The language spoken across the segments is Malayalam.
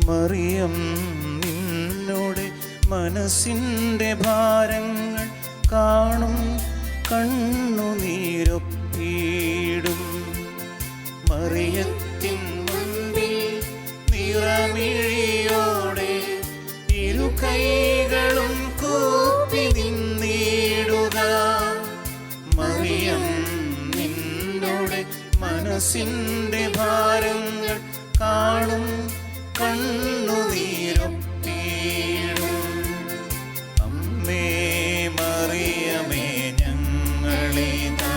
മറിയം നിന്നോടെ മനസ്സിൻ്റെ ഭാരങ്ങൾ കാണും കണ്ണുനീരൊപ്പിയിടും. മറിയത്തിൻ മുൻപിൽ നിറമിഴിയോടെ ഇരു കൈകളും കൂപ്പി നിന്നിടുക. മറിയം നിന്നോടെ മനസ്സിൻ്റെ ഭാരങ്ങൾ കാണും കണ്ണുനീരൊപ്പിയിടും. അമ്മേ മറിയമേ ഞങ്ങളിതാ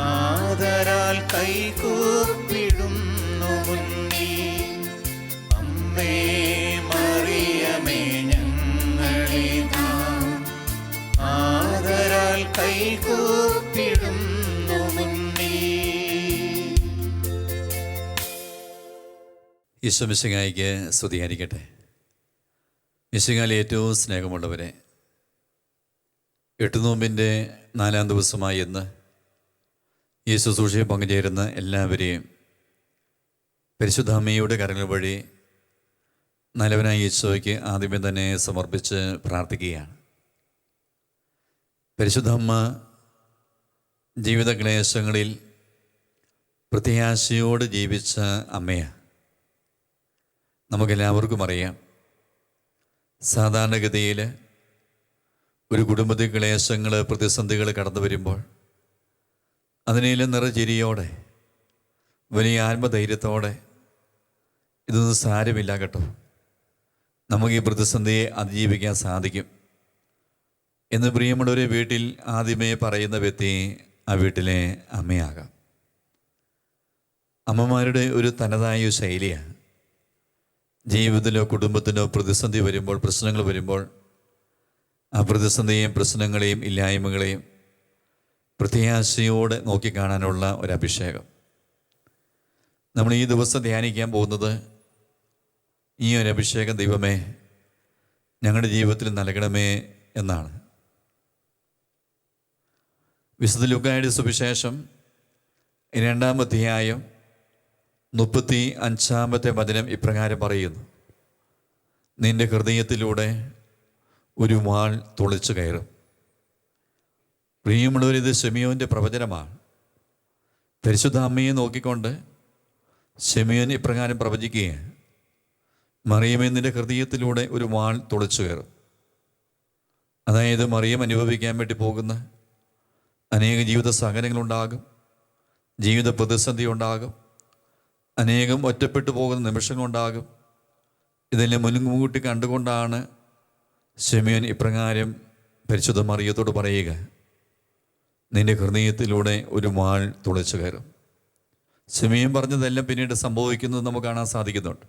ആദരാൽ കൈകൂപ്പിടുന്നു മുന്നിൽ. അമ്മേ മറിയമേ ഞങ്ങളിതാ ആദരാൽ കൈകൂപ്പിടുന്നു മുന്നിൽ. ഈശോ മിശിഹായ്ക്ക് സ്തുതിയായിരിക്കട്ടെ. മിശിഹായിൽ ഏറ്റവും സ്നേഹമുള്ളവരെ, എട്ടുനോമ്പിൻ്റെ 4-ാം ദിവസമായി ഇന്ന് ഈ ശുശ്രൂഷയിൽ പങ്കുചേരുന്ന എല്ലാവരെയും പരിശുദ്ധ അമ്മയുടെ കരങ്ങൾ വഴി നല്ലവനായ ഈശോയ്ക്ക് ആദ്യമേ തന്നെ സമർപ്പിച്ച് പ്രാർത്ഥിക്കുകയാണ്. പരിശുദ്ധ അമ്മ ജീവിത ക്ലേശങ്ങളിൽ പ്രത്യാശയോട് ജീവിച്ച അമ്മയാണ്. നമുക്കെല്ലാവർക്കും അറിയാം, സാധാരണഗതിയിൽ ഒരു കുടുംബത്തിൽ ക്ലേശങ്ങൾ, പ്രതിസന്ധികൾ കടന്നു വരുമ്പോൾ അതിനെല്ലാം നിറചിരിയോടെ, വലിയ ആത്മധൈര്യത്തോടെ ഇതൊന്നും സാരമില്ല കേട്ടോ, നമുക്ക് ഈ പ്രതിസന്ധിയെ അതിജീവിക്കാൻ സാധിക്കും എന്ന് പ്രിയമുള്ളൊരു വീട്ടിൽ ആദ്യമേ പറയുന്ന വ്യക്തി ആ വീട്ടിലെ അമ്മയാകാം. അമ്മമാരുടെ ഒരു തനതായ ശൈലിയാണ്. ജീവിതത്തിലോ കുടുംബത്തിനോ പ്രതിസന്ധി വരുമ്പോൾ, പ്രശ്നങ്ങൾ വരുമ്പോൾ ആ പ്രതിസന്ധിയെയും പ്രശ്നങ്ങളെയും ഇല്ലായ്മകളെയും പ്രത്യാശയോടെ നോക്കിക്കാണാനുള്ള ഒരഭിഷേകം. നമ്മൾ ഈ ദിവസം ധ്യാനിക്കാൻ പോകുന്നത് ഈ ഒരു അഭിഷേകം ദൈവമേ ഞങ്ങളുടെ ജീവിതത്തിൽ നൽകണമേ എന്നാണ്. വിശുദ്ധ ലൂക്കായുടെ സുവിശേഷം 2-ാം അധ്യായം 35-ാമത്തെ വചനം ഇപ്രകാരം പറയുന്നു: നിന്റെ ഹൃദയത്തിലൂടെ ഒരു വാൾ തുളച്ചു കയറും. പ്രിയമുള്ളവരിത് ശിമിയോൻ്റെ പ്രവചനമാണ്. പരിശുദ്ധ അമ്മയെ നോക്കിക്കൊണ്ട് ശിമിയോൻ ഇപ്രകാരം പ്രവചിക്കുകയാണ്: മറിയമേ, നിന്റെ ഹൃദയത്തിലൂടെ ഒരു വാൾ തുളച്ചു കയറും. അതായത് മറിയം അനുഭവിക്കാൻ വേണ്ടി പോകുന്ന അനേക ജീവിത സഹനങ്ങളുണ്ടാകും, ജീവിത പ്രതിസന്ധി ഉണ്ടാകും, അനേകം ഒറ്റപ്പെട്ടു പോകുന്ന നിമിഷങ്ങളുണ്ടാകും. ഇതെല്ലാം മുൻകൂട്ടി കണ്ടുകൊണ്ടാണ് ശിമിയോൻ ഇപ്രകാരം പരിശുദ്ധ മറിയത്തോട് പറയുക: നിന്റെ ഹൃദയത്തിലൂടെ ഒരു വാൾ തുളച്ചു കയറും. ശിമിയോൻ പറഞ്ഞതെല്ലാം പിന്നീട് സംഭവിക്കുന്നത് നമുക്ക് കാണാൻ സാധിക്കുന്നുണ്ട്.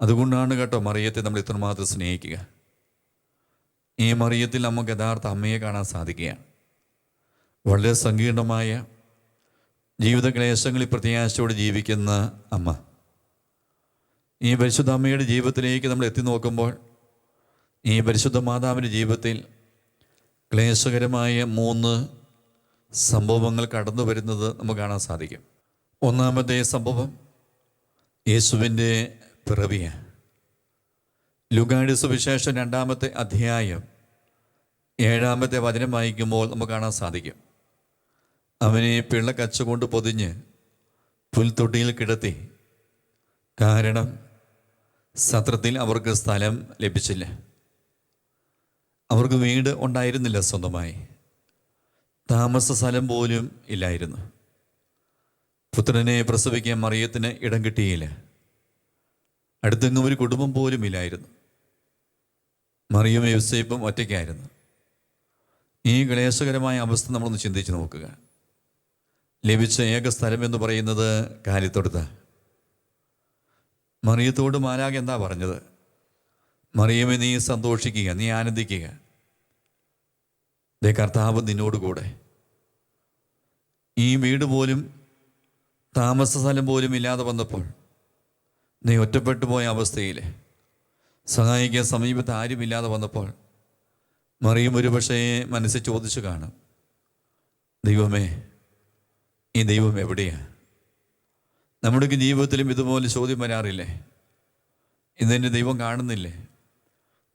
അതുകൊണ്ടാണ് കേട്ടോ മറിയത്തെ നമ്മൾ ഇത്രമാത്രം സ്നേഹിക്കുക. ഈ മറിയത്തിൽ നമുക്ക് യഥാർത്ഥ അമ്മയെ കാണാൻ സാധിക്കുകയാണ്. വളരെ സങ്കീർണമായ ജീവിത ക്ലേശങ്ങളിൽ പ്രത്യാശയോടെ ജീവിക്കുന്ന അമ്മ. ഈ പരിശുദ്ധ അമ്മയുടെ ജീവിതത്തിലേക്ക് നമ്മൾ എത്തി നോക്കുമ്പോൾ ഈ പരിശുദ്ധ മാതാവിൻ്റെ ജീവിതത്തിൽ ക്ലേശകരമായ 3 സംഭവങ്ങൾ കടന്നു വരുന്നത് നമുക്ക് കാണാൻ സാധിക്കും. ഒന്നാമത്തെ സംഭവം യേശുവിൻ്റെ പിറവിയാണ്. ലൂക്കായുടെ സുവിശേഷം 2-ാമത്തെ അധ്യായം 7-ാമത്തെ വചനം വായിക്കുമ്പോൾ നമുക്ക് കാണാൻ സാധിക്കും: അവനെ പിള്ളക്കച്ച കൊണ്ട് പൊതിഞ്ഞ് പുൽത്തൊട്ടിയിൽ കിടത്തി. കാരണം സത്രത്തിൽ അവർക്ക് സ്ഥലം ലഭിച്ചില്ല. അവർക്ക് വീട് ഉണ്ടായിരുന്നില്ല, സ്വന്തമായി താമസ സ്ഥലം പോലും ഇല്ലായിരുന്നു. പുത്രനെ പ്രസവിക്കാൻ മറിയത്തിന് ഇടം കിട്ടിയില്ല. അടുത്തെങ്ങും ഒരു കുടുംബം പോലും ഇല്ലായിരുന്നു. മറിയം യോസേപ്പും ഒറ്റയ്ക്കായിരുന്നു. ഈ ക്ലേശകരമായ അവസ്ഥ നമ്മളൊന്ന് ചിന്തിച്ച് നോക്കുക. ലഭിച്ച ഏക സ്ഥലം എന്ന് പറയുന്നത് കാലിത്തൊടുത്ത. മറിയത്തോട് മാലാഖ എന്താ പറഞ്ഞത്? മറിയമേ, നീ സന്തോഷിക്കുക, നീ ആനന്ദിക്കുക, ദേ കർത്താവ് നിന്നോടുകൂടെ. ഈ വീട് പോലും താമസ സ്ഥലം പോലും ഇല്ലാതെ വന്നപ്പോൾ, നീ ഒറ്റപ്പെട്ടു പോയ അവസ്ഥയിൽ സഹായിക്കാൻ സമീപത്ത് ആരുമില്ലാതെ വന്നപ്പോൾ മറിയം ഒരു പക്ഷേ മനസ്സിൽ ചോദിച്ചു കാണും: ദൈവമേ, ഈ ദൈവം എവിടെയാണ്? നമ്മുടെയൊക്കെ ജീവിതത്തിലും ഇതുപോലെ ചോദ്യം വരാറില്ലേ? ഇതെൻ്റെ ദൈവം കാണുന്നില്ലേ?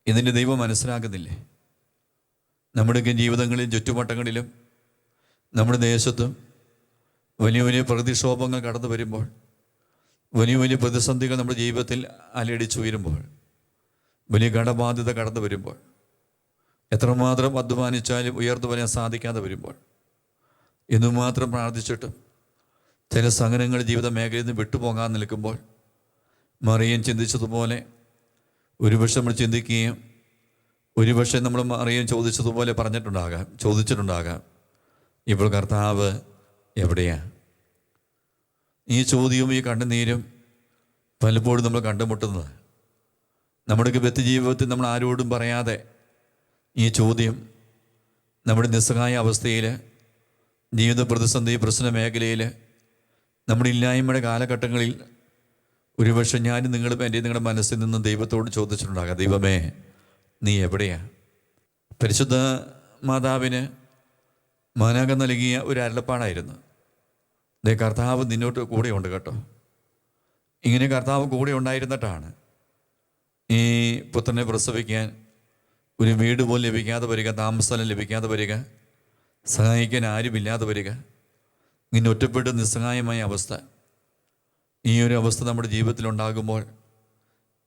ഇതെൻ്റെ ദൈവം മനസ്സിലാക്കുന്നില്ലേ? നമ്മുടെയൊക്കെ ജീവിതങ്ങളിലും ചുറ്റുവട്ടങ്ങളിലും നമ്മുടെ ദേശത്തും വലിയ വലിയ പ്രതിക്ഷോഭങ്ങൾ കടന്നു വരുമ്പോൾ, വലിയ വലിയ പ്രതിസന്ധികൾ നമ്മുടെ ജീവിതത്തിൽ അലയടിച്ചുയരുമ്പോൾ, വലിയ കടബാധ്യത കടന്നു വരുമ്പോൾ, എത്രമാത്രം അധ്വാനിച്ചാലും ഉയർന്നു വരാൻ സാധിക്കാതെ വരുമ്പോൾ, എന്നുമാത്രം പ്രാർത്ഥിച്ചിട്ടും ചില സഹനങ്ങൾ ജീവിത മേഖലയിൽ നിന്ന് വിട്ടുപോകാൻ നിൽക്കുമ്പോൾ, മറിയം ചിന്തിച്ചതുപോലെ ഒരുപക്ഷെ നമ്മൾ ചിന്തിക്കുകയും ഒരുപക്ഷെ നമ്മൾ മറിയം ചോദിച്ചതുപോലെ ചോദിച്ചിട്ടുണ്ടാകാം, ഇപ്പോൾ കർത്താവ് എവിടെയാ? ഈ ചോദ്യവും ഈ കണ്ണുനീരും പലപ്പോഴും നമ്മൾ കണ്ടുമുട്ടുന്നത് നമ്മുടെയൊക്കെ വ്യക്തിജീവിതത്തിൽ നമ്മൾ ആരോടും പറയാതെ ഈ ചോദ്യം നമ്മുടെ നിസ്സഹായ അവസ്ഥയിൽ, ജീവിത പ്രതിസന്ധി പ്രശ്ന മേഖലയിൽ, നമ്മുടെ ഇല്ലായ്മയുടെ കാലഘട്ടങ്ങളിൽ ഒരുപക്ഷെ ഞാനും നിങ്ങളുടെ മനസ്സിൽ നിന്ന് ദൈവത്തോട് ചോദിച്ചിട്ടുണ്ടാകാം, ദൈവമേ നീ എവിടെയാ? പരിശുദ്ധ മാതാവിന് മാനാകം നൽകിയ ഒരു അരുളപ്പാടായിരുന്നു, ദേ കർത്താവ് നിന്നോട്ട് കൂടെയുണ്ട് കേട്ടോ. ഇങ്ങനെ കർത്താവ് കൂടെ ഉണ്ടായിരുന്നിട്ടാണ് ഈ പുത്രനെ പ്രസവിക്കാൻ ഒരു വീട് പോലും ലഭിക്കാതെ വരിക, താമസസ്ഥലം ലഭിക്കാതെ വരിക, സഹായിക്കാൻ ആരുമില്ലാതെ വരിക, ഇങ്ങനെ ഒറ്റപ്പെട്ട് നിസ്സഹായമായ അവസ്ഥ. ഈ ഒരു അവസ്ഥ നമ്മുടെ ജീവിതത്തിലുണ്ടാകുമ്പോൾ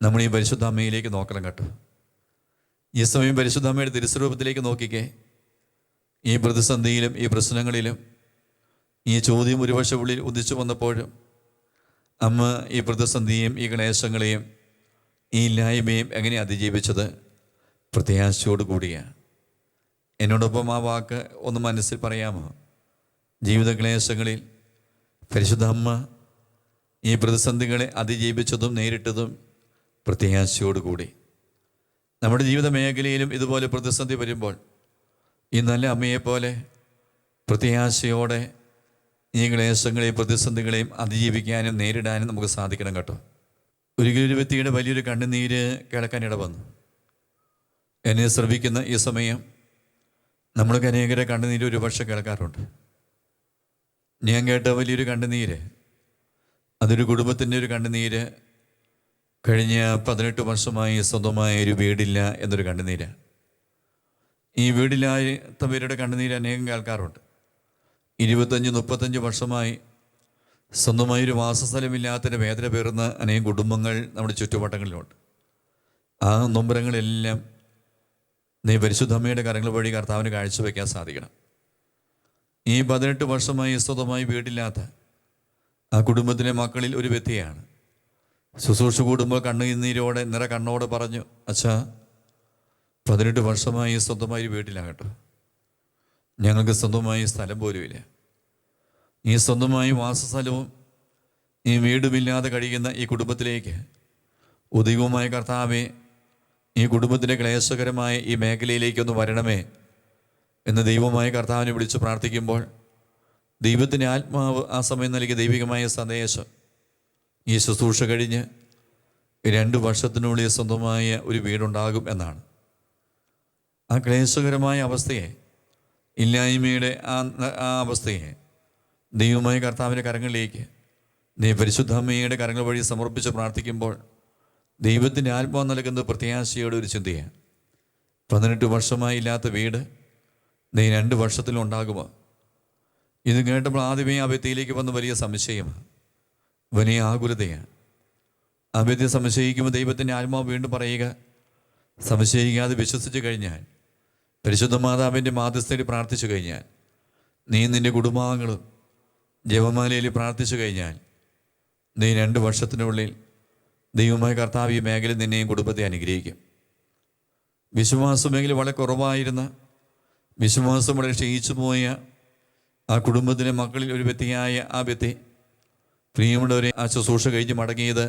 നമ്മൾ ഈ പരിശുദ്ധ അമ്മയിലേക്ക് നോക്കണം കേട്ടോ. ഈ സമയം പരിശുദ്ധ അമ്മയുടെ തിരുസ്വരൂപത്തിലേക്ക് നോക്കിക്കേ. ഈ പ്രതിസന്ധിയിലും ഈ പ്രശ്നങ്ങളിലും ഈ ചോദ്യം ഒരുപക്ഷെ ഉള്ളിൽ ഉദിച്ചു വന്നപ്പോഴും അമ്മ ഈ പ്രതിസന്ധിയും ഈ ക്ലേശങ്ങളെയും ഈ ഇല്ലായ്മയും എങ്ങനെ അതിജീവിച്ചത്? പ്രത്യാശയോട് കൂടിയാണ്. എന്നോടൊപ്പം ആ വാക്ക് ഒന്ന് മനസ്സിൽ പറയാമോ? ജീവിത ക്ലേശങ്ങളിൽ പരിശുദ്ധ അമ്മ ഈ പ്രതിസന്ധികളെ അതിജീവിച്ചതും നേരിട്ടതും പ്രത്യാശയോട് കൂടി. നമ്മുടെ ജീവിത മേഖലയിലും ഇതുപോലെ പ്രതിസന്ധി വരുമ്പോൾ ഈ നല്ല അമ്മയെപ്പോലെ പ്രത്യാശയോടെ ഈ ക്ലേശങ്ങളെയും പ്രതിസന്ധികളെയും അതിജീവിക്കാനും നേരിടാനും നമുക്ക് സാധിക്കണം കേട്ടോ. ഒരിക്കലൊരു വ്യക്തിയുടെ വലിയൊരു കണ്ണുനീര് കേൾക്കാനിട വന്നു. എന്നെ ശ്രമിക്കുന്ന ഈ സമയം നമ്മൾക്ക് അനേകരെ കണ്ണുനീര് ഒരു പക്ഷെ കേൾക്കാറുണ്ട്. ഞാൻ കേട്ട വലിയൊരു കണ്ണുനീര്, അതൊരു കുടുംബത്തിൻ്റെ ഒരു കണ്ണുനീര്, കഴിഞ്ഞ 18 വർഷമായി സ്വന്തമായ ഒരു വീടില്ല എന്നൊരു കണ്ണുനീര്. ഈ വീടില്ലാത്തവരുടെ കണ്ണുനീര് അനേകം കേൾക്കാറുണ്ട്. 25-35 വർഷമായി സ്വന്തമായൊരു വാസസ്ഥലമില്ലാത്തതിൻ്റെ വേദന പേറുന്ന അനേകം കുടുംബങ്ങൾ നമ്മുടെ ചുറ്റുവട്ടങ്ങളിലുണ്ട്. ആ നൊമ്പരങ്ങളെല്ലാം നീ പരിശുദ്ധമ്മയുടെ കരങ്ങൾ വഴി കർത്താവിന് കാഴ്ചവെക്കാൻ സാധിക്കണം. ഈ 18 വർഷമായി സ്വന്തമായി വീടില്ലാത്ത ആ കുടുംബത്തിലെ മക്കളിൽ ഒരു വ്യക്തിയാണ് ശുശ്രൂഷ കൂടുമ്പോൾ കണ്ണുനീരോടെ കണ്ണോടെ പറഞ്ഞു, അച്ഛാ 18 വർഷമായി സ്വന്തമായി വീട്ടിലാകട്ടോ, ഞങ്ങൾക്ക് സ്വന്തമായി സ്ഥലം പോലുമില്ല. ഈ സ്വന്തമായി വാസസ്ഥലവും ഈ വീടുമില്ലാതെ കഴിയുന്ന ഈ കുടുംബത്തിലേക്ക് ഉദയവുമായ കർത്താവെ, ഈ കുടുംബത്തിൻ്റെ ക്ലേശകരമായ ഈ മേഖലയിലേക്കൊന്ന് വരണമേ എന്ന് ദൈവമായ കർത്താവിനെ വിളിച്ച് പ്രാർത്ഥിക്കുമ്പോൾ ദൈവത്തിൻ്റെ ആത്മാവ് ആ സമയം നൽകിയ ദൈവികമായ സന്ദേശം ഈ ശുശ്രൂഷ കഴിഞ്ഞ് 2 വർഷത്തിനുള്ളിൽ സ്വന്തമായ ഒരു വീടുണ്ടാകും എന്നാണ്. ആ ക്ലേശകരമായ അവസ്ഥയെ, ഇല്ലായ്മയുടെ ആ അവസ്ഥയെ ദൈവമായ കർത്താവിൻ്റെ കരങ്ങളിലേക്ക് നീ പരിശുദ്ധമ്മയുടെ കരങ്ങൾ വഴി സമർപ്പിച്ച് പ്രാർത്ഥിക്കുമ്പോൾ ദൈവത്തിൻ്റെ ആത്മാവ് നൽകുന്നത് പ്രത്യാശയുടെ ഒരു ചിന്തയാണ്. 18 വർഷമായി ഇല്ലാത്ത വീട് നീ 2 വർഷത്തിലുണ്ടാകുമോ? ഇത് കേട്ടപ്പോൾ ആദ്യമേ ആ വ്യക്തിയിലേക്ക് വന്ന വലിയ സംശയമാണ്, വലിയ ആകുലതയാണ്. ആ വ്യക്തി സംശയിക്കുമ്പോൾ ദൈവത്തിൻ്റെ ആത്മാവ് വീണ്ടും പറയുക, സംശയിക്കാതെ വിശ്വസിച്ച് കഴിഞ്ഞാൽ, പരിശുദ്ധ മാതാവിൻ്റെ മാധ്യസ്ഥയിൽ പ്രാർത്ഥിച്ചു കഴിഞ്ഞാൽ, നീ നിൻ്റെ കുടുംബാംഗങ്ങളും ജപമാലയിൽ പ്രാർത്ഥിച്ചു കഴിഞ്ഞാൽ നീ 2 വർഷത്തിനുള്ളിൽ ദൈവമായ കർത്താവ് ഈ മേഖല നിന്നെയും കുടുംബത്തെ അനുഗ്രഹിക്കും. വിശ്വാസ മേഖല വളരെ കുറവായിരുന്ന, വിശ്വാസം വളരെ ക്ഷയിച്ചു പോയ ആ കുടുംബത്തിലെ മക്കളിൽ ഒരു വ്യക്തിയായ ആ വ്യക്തി പ്രിയമുള്ളവരെ ആ ശുശ്രൂഷ കഴിഞ്ഞ് മടങ്ങിയത്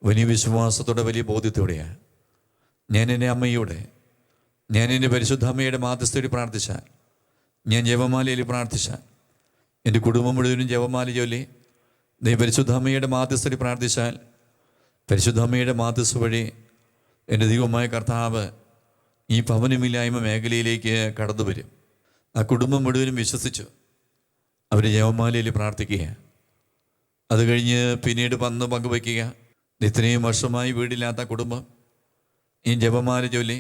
വലിയ വിശ്വാസത്തോടെ, വലിയ ബോധ്യത്തോടെയാണ്. ഞാൻ എൻ്റെ അമ്മയോടെ, ഞാൻ എൻ്റെ പരിശുദ്ധ അമ്മയുടെ മാധ്യസ്ഥയിൽ പ്രാർത്ഥിച്ചാൽ, ഞാൻ ജപമാലയിൽ പ്രാർത്ഥിച്ചാൽ, എൻ്റെ കുടുംബം മുഴുവനും ജപമാല ചൊല്ലി നീ പരിശുദ്ധ അമ്മയുടെ മാധ്യസ്ഥയിൽ പ്രാർത്ഥിച്ചാൽ, പരിശുദ്ധ അമ്മയുടെ മാധ്യസ്ഥ വഴി എൻ്റെ ദൈവമായ കർത്താവ് ഈ ഭവനമില്ലായ്മ മേഖലയിലേക്ക് കടന്നു വരും. ആ കുടുംബം മുഴുവനും വിശ്വസിച്ചു അവർ ജപമാലയിൽ പ്രാർത്ഥിക്കുക. അത് കഴിഞ്ഞ് പിന്നീട് വന്ന് പങ്കുവയ്ക്കുക, ഇത്രയും വർഷമായി വീടില്ലാത്ത കുടുംബം ഈ ജപമാല ചൊല്ലി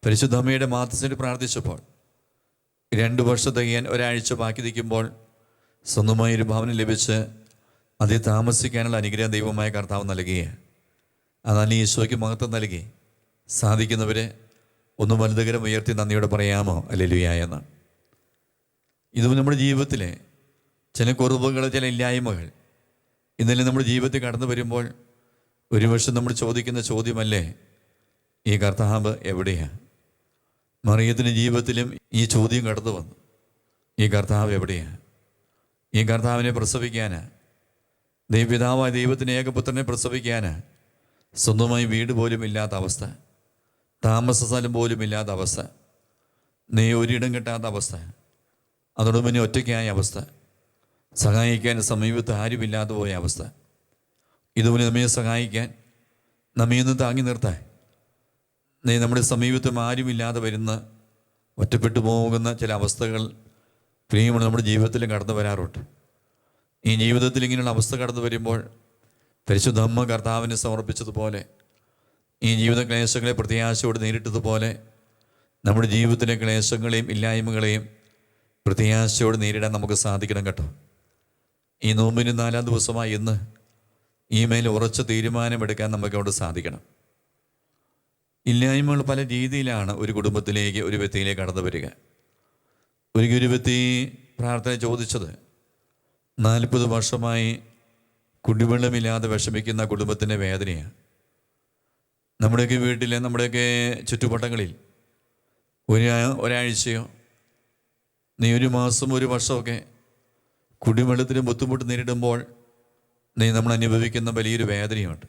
പരിശുദ്ധമ്മയുടെ മാധ്യസ്ഥയിൽ പ്രാർത്ഥിച്ചപ്പോൾ 2 വർഷം തികയാൻ ഒരാഴ്ച ബാക്കി നിൽക്കുമ്പോൾ സ്വന്തമായൊരു ഭവനം ലഭിച്ച് അതിൽ താമസിക്കാനുള്ള അനുഗ്രഹം ദൈവമായ കർത്താവ് നൽകുകയാണ്. അതാണ് ഈശോയ്ക്ക് മഹത്വം നൽകി. സാധിക്കുന്നവരെ ഒന്ന് വലുതുകരം ഉയർത്തി നന്ദിയോടെ പറയാമോ ഹല്ലേലൂയ എന്ന്. ഇതും നമ്മുടെ ജീവിതത്തിലെ ചില കുറവുകൾ, ചില ഇല്ലായ്മകൾ ഇന്നലെ നമ്മുടെ ജീവിതത്തിൽ കടന്നു വരുമ്പോൾ ഒരുപക്ഷെ നമ്മൾ ചോദിക്കുന്ന ചോദ്യമല്ലേ, ഈ കർത്താവ് എവിടെയാണ്? മറിയത്തിൻ്റെ ജീവിതത്തിലും ഈ ചോദ്യം കടന്നു വന്നു. ഈ കർത്താവ് എവിടെയാണ്? ഈ കർത്താവിനെ പ്രസവിക്കാനാ, ദൈവപിതാവായ ദൈവത്തിൻ്റെ ഏകപുത്രനെ പ്രസവിക്കാനാ സ്വന്തമായി വീട് പോലും ഇല്ലാത്ത അവസ്ഥ, താമസ സ്ഥലം പോലും ഇല്ലാത്ത അവസ്ഥ, ഒരിടം കിട്ടാത്ത അവസ്ഥ, അതോടൊപ്പം പിന്നെ ഒറ്റയ്ക്കായ അവസ്ഥ, സഹായിക്കാൻ സമീപത്ത് ആരുമില്ലാതെ പോയ അവസ്ഥ. ഇതുപോലെ നമ്മെ സഹായിക്കാൻ, നമ്മയൊന്ന് താങ്ങി നിർത്താൻ നമ്മുടെ സമീപത്തും ആരുമില്ലാതെ വരുന്ന, ഒറ്റപ്പെട്ടു പോകുന്ന ചില അവസ്ഥകൾ പ്രിയമുള്ള നമ്മുടെ ജീവിതത്തിലും കടന്നു വരാറുണ്ട്. ഈ ജീവിതത്തിൽ ഇങ്ങനെയുള്ള അവസ്ഥ കടന്നു വരുമ്പോൾ പരിശുദ്ധ അമ്മ കർത്താവിനെ സമർപ്പിച്ചതുപോലെ, ഈ ജീവിത ക്ലേശങ്ങളെ പ്രത്യാശയോട് നേരിട്ടതുപോലെ നമ്മുടെ ജീവിതത്തിലെ ക്ലേശങ്ങളെയും ഇല്ലായ്മകളെയും പ്രത്യാശയോട് നേരിടാൻ നമുക്ക് സാധിക്കണം കേട്ടോ. ഈ നോമ്പിന് 4-ാം ദിവസമായി ഇന്ന് ഈ മേൽ ഉറച്ച തീരുമാനമെടുക്കാൻ നമുക്കവിടെ സാധിക്കണം. ഇല്ലായ്മകൾ പല രീതിയിലാണ് ഒരു കുടുംബത്തിലേക്ക്, ഒരു വ്യക്തിയിലേക്ക് കടന്നു വരിക. ഒരു വ്യക്തി പ്രാർത്ഥന ചോദിച്ചത് 40 വർഷമായി കുടിവെള്ളമില്ലാതെ വിഷമിക്കുന്ന കുടുംബത്തിൻ്റെ വേദനയാണ്. നമ്മുടെയൊക്കെ വീട്ടിലെ, നമ്മുടെയൊക്കെ ചുറ്റുവട്ടങ്ങളിൽ ഒരാഴ്ചയോ ഒരു മാസം, ഒരു വർഷമൊക്കെ കുടിവെള്ളത്തിന് ബുദ്ധിമുട്ട് നേരിടുമ്പോൾ നമ്മൾ അനുഭവിക്കുന്ന വലിയൊരു വേദനയുണ്ട്.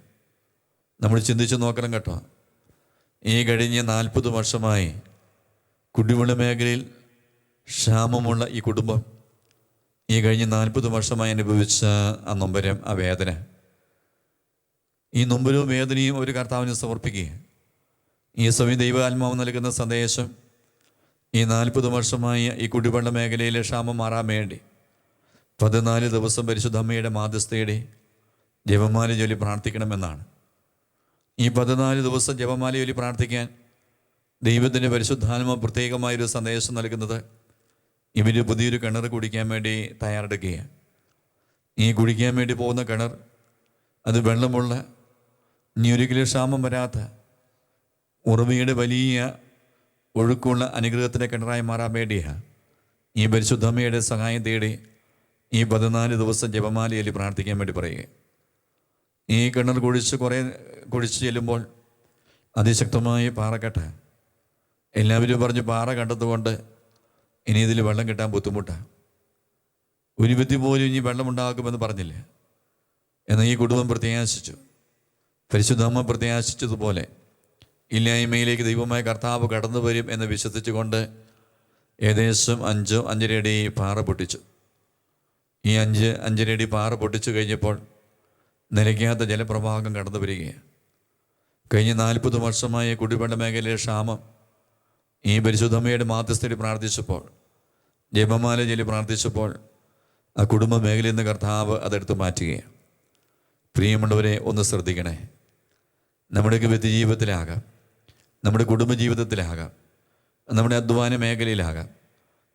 നമ്മൾ ചിന്തിച്ച് നോക്കണം കേട്ടോ. ഈ കഴിഞ്ഞ 40 വർഷമായി കുടിവെള്ള മേഖലയിൽ ക്ഷാമമുള്ള ഈ കുടുംബം ഈ കഴിഞ്ഞ 40 വർഷമായി അനുഭവിച്ച ആ നൊമ്പരം, ആ വേദന, ഈ നൊമ്പരവും വേദനയും ഒരു കർത്താവിനെ സമർപ്പിക്കുക. ഈ സമയം ദൈവാത്മാവ് നൽകുന്ന സന്ദേശം, ഈ 40 വർഷമായി ഈ കുടിവെള്ള മേഖലയിലെ ക്ഷാമം മാറാൻ വേണ്ടി 14 ദിവസം പരിശുദ്ധ അമ്മയുടെ മാധ്യസ്ഥയുടെ ജപമാല ചൊല്ലി പ്രാർത്ഥിക്കണമെന്നാണ്. ഈ 14 ദിവസം ജപമാല ചൊല്ലി പ്രാർത്ഥിക്കാൻ ദൈവത്തിൻ്റെ പരിശുദ്ധാത്മ പ്രത്യേകമായൊരു സന്ദേശം നൽകുന്നത്, ഇവർ പുതിയൊരു കിണർ കുടിക്കാൻ വേണ്ടി തയ്യാറെടുക്കുകയാണ്. ഈ കുടിക്കാൻ വേണ്ടി പോകുന്ന കിണർ അത് വെള്ളമുള്ള, ഇനി ഒരിക്കലും ക്ഷാമം വരാത്ത, ഉറവയുടെ വലിയ ഒഴുക്കുള്ള അനുഗ്രഹത്തിൻ്റെ കിണറായി മാറാൻ വേണ്ടിയാണ് ഈ പരിശുദ്ധമ്മയുടെ സഹായം തേടി ഈ 14 ദിവസം ജപമാല ചൊല്ലി പ്രാർത്ഥിക്കാൻ വേണ്ടി പറയുക. ഈ കിണർ കുഴിച്ച് ചെല്ലുമ്പോൾ അതിശക്തമായ പാറക്കെട്ട. എല്ലാവരും പറഞ്ഞു പാറ കണ്ടതുകൊണ്ട് ഇനി ഇതിൽ വെള്ളം കിട്ടാൻ ബുദ്ധിമുട്ടാണ്, ഒരു വ്യക്തി പോലും ഇനി വെള്ളമുണ്ടാക്കുമെന്ന് പറഞ്ഞില്ല. എന്നാൽ ഈ കുടുംബം പ്രത്യാശിച്ചു. പരിശുദ്ധ അമ്മ പ്രത്യാശിച്ചതുപോലെ ഇല്ലായ്മയിലേക്ക് ദൈവമായ കർത്താവ് കടന്നു വരും എന്ന് വിശ്വസിച്ചുകൊണ്ട് ഏകദേശം 5-5.5 അടി പാറ പൊട്ടിച്ചു. ഈ 5-5.5 അടി പാറ പൊട്ടിച്ചു കഴിഞ്ഞപ്പോൾ നിലയ്ക്കാത്ത ജലപ്രവാഹം കടന്നു വരികയാണ്. കഴിഞ്ഞ 40 വർഷമായ കുടിവെള്ള മേഖലയിലെ ക്ഷാമം ഈ പരിശുദ്ധമ്മയുടെ മാധ്യസ്ഥയിൽ പ്രാർത്ഥിച്ചപ്പോൾ, ജപമാല ചൊല്ലി പ്രാർത്ഥിച്ചപ്പോൾ ആ കുടുംബ മേഖലയിൽ നിന്ന് കർത്താവ് അതെടുത്ത് മാറ്റുകയാണ്. പ്രിയമുള്ളവരെ, ഒന്ന് ശ്രദ്ധിക്കണേ. നമ്മുടെയൊക്കെ വ്യക്തി ജീവിതത്തിലാകാം, നമ്മുടെ കുടുംബ ജീവിതത്തിലാകാം, നമ്മുടെ അധ്വാന മേഖലയിലാകാം,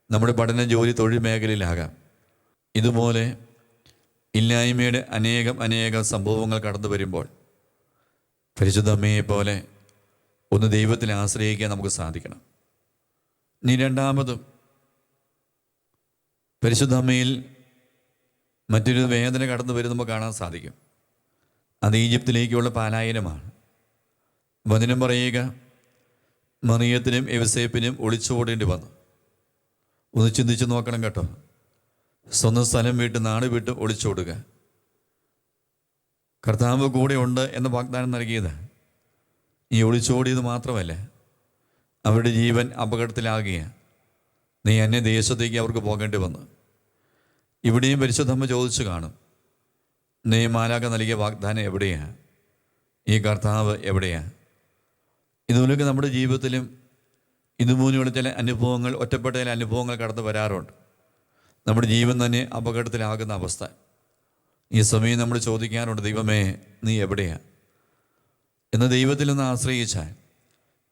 നമ്മുടെ പഠന ജോലി തൊഴിൽ മേഖലയിലാകാം, ഇതുപോലെ ഇല്ലായ്മയുടെ അനേകം സംഭവങ്ങൾ കടന്നു വരുമ്പോൾ പരിശുദ്ധ അമ്മയെ പോലെ ഒന്ന് ദൈവത്തിൽ ആശ്രയിക്കാൻ നമുക്ക് സാധിക്കണം. ഇനി രണ്ടാമതും പരിശുദ്ധ അമ്മയിൽ മറ്റൊരു വേദന കടന്നു വരും നമുക്ക് കാണാൻ സാധിക്കും. അത് ഈജിപ്തിലേക്കുള്ള പലായനമാണ്. വചനം പറയുക, മറിയത്തിനും യോസേപ്പിനും ഒളിച്ചോടേണ്ടി വന്നു. ഒന്ന് ചിന്തിച്ച് നോക്കണം കേട്ടോ. സ്വന്തം സ്ഥലം വിട്ട്, നാട് വിട്ട് ഒളിച്ചോടുക. കർത്താവ് കൂടെ ഉണ്ട് എന്ന വാഗ്ദാനം നൽകിയത്. ഈ ഒളിച്ചോടിയത് മാത്രമല്ല, അവരുടെ ജീവൻ അപകടത്തിലാകുകയാണ്. നീ അന്യദേശത്തേക്ക് അവർക്ക് പോകേണ്ടി വന്നു. ഇവിടെയും പരിശുദ്ധമ്മ ചോദിച്ചു കാണും, നീ മാലാഖ നൽകിയ വാഗ്ദാനം എവിടെയാണ്? ഈ കർത്താവ് എവിടെയാണ്? ഇതുപോലൊക്കെ നമ്മുടെ ജീവിതത്തിലും ഇതുപോലെയുള്ള ചില അനുഭവങ്ങൾ, ഒറ്റപ്പെട്ട ചില അനുഭവങ്ങൾ കടന്നു വരാറുണ്ട്. നമ്മുടെ ജീവൻ തന്നെ അപകടത്തിലാകുന്ന അവസ്ഥ. ഈ സമയം നമ്മൾ ചോദിക്കാറുണ്ട്, ദൈവമേ നീ എവിടെയാ എന്ന്. ദൈവത്തിൽ നിന്ന് ആശ്രയിച്ചാൽ,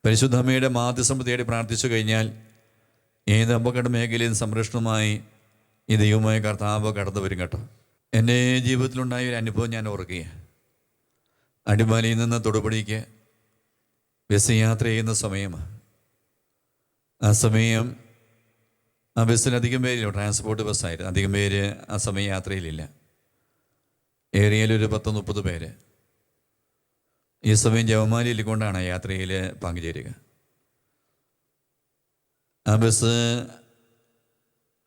പരിശുദ്ധ അമ്മയുടെ മാധ്യസ്ഥം തേടി പ്രാർത്ഥിച്ചു കഴിഞ്ഞാൽ ഏത് അപകട മേഖലയിൽ സംരക്ഷണമായി ഈ ദൈവമായ കർത്താവ് കടന്നു വരും കേട്ടോ. എൻ്റെ ജീവിതത്തിലുണ്ടായ ഒരു അനുഭവം ഞാൻ ഓർക്കുക. അടിമാലിയിൽ നിന്ന് തൊടുപുഴയ്ക്ക് ബസ് യാത്ര ചെയ്യുന്ന സമയമാണ്. ആ സമയം ആ ബസ്സിൽ അധികം പേരില്ല, ട്രാൻസ്പോർട്ട് ബസ്സായിരുന്നു. അധികം പേര് ആ സമയം യാത്രയിലില്ല. ഏറിയാലൊരു 10-30 പേര്. ഈ സമയം ജവമാലിയിൽ കൊണ്ടാണ് യാത്രയിൽ പങ്കുചേരുക. ആ ബസ്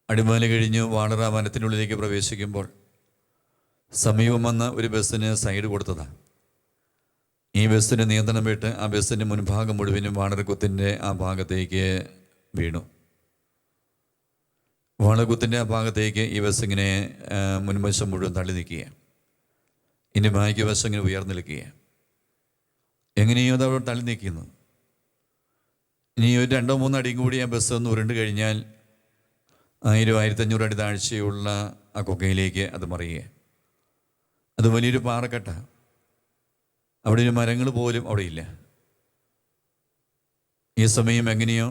അടിമാലി കഴിഞ്ഞ് വാളറ വനത്തിനുള്ളിലേക്ക് പ്രവേശിക്കുമ്പോൾ സമീപം വന്ന ഒരു ബസ്സിന് സൈഡ് കൊടുത്തതാണ്. ഈ ബസ്സിന് നിയന്ത്രണം വിട്ട് ആ ബസ്സിൻ്റെ മുൻഭാഗം മുഴുവനും വാളറക്കുത്തിൻ്റെ ആ ഭാഗത്തേക്ക് വീണു. വാളകുത്തിൻ്റെ ആ ഭാഗത്തേക്ക് ഈ ബസ് ഇങ്ങനെ മുൻവശം മുഴുവൻ തള്ളി നിൽക്കുക. ഇനി ബാക്കി വശം ഇങ്ങനെ ഉയർന്നു നിൽക്കുക. എങ്ങനെയോ അത് അവിടെ തള്ളി നിൽക്കുന്നു. ഇനി ഒരു 2-3 അടിയും കൂടി ആ ബസ് ഒന്ന് ഉരുണ്ട് കഴിഞ്ഞാൽ 1000-1500 അടി താഴ്ചയുള്ള ആ കൊക്കയിലേക്ക് അത് മറിയുക. അത് വലിയൊരു പാറക്കെട്ട. അവിടെ ഒരു മരങ്ങൾ പോലും അവിടെ ഇല്ല. ഈ സമയം എങ്ങനെയോ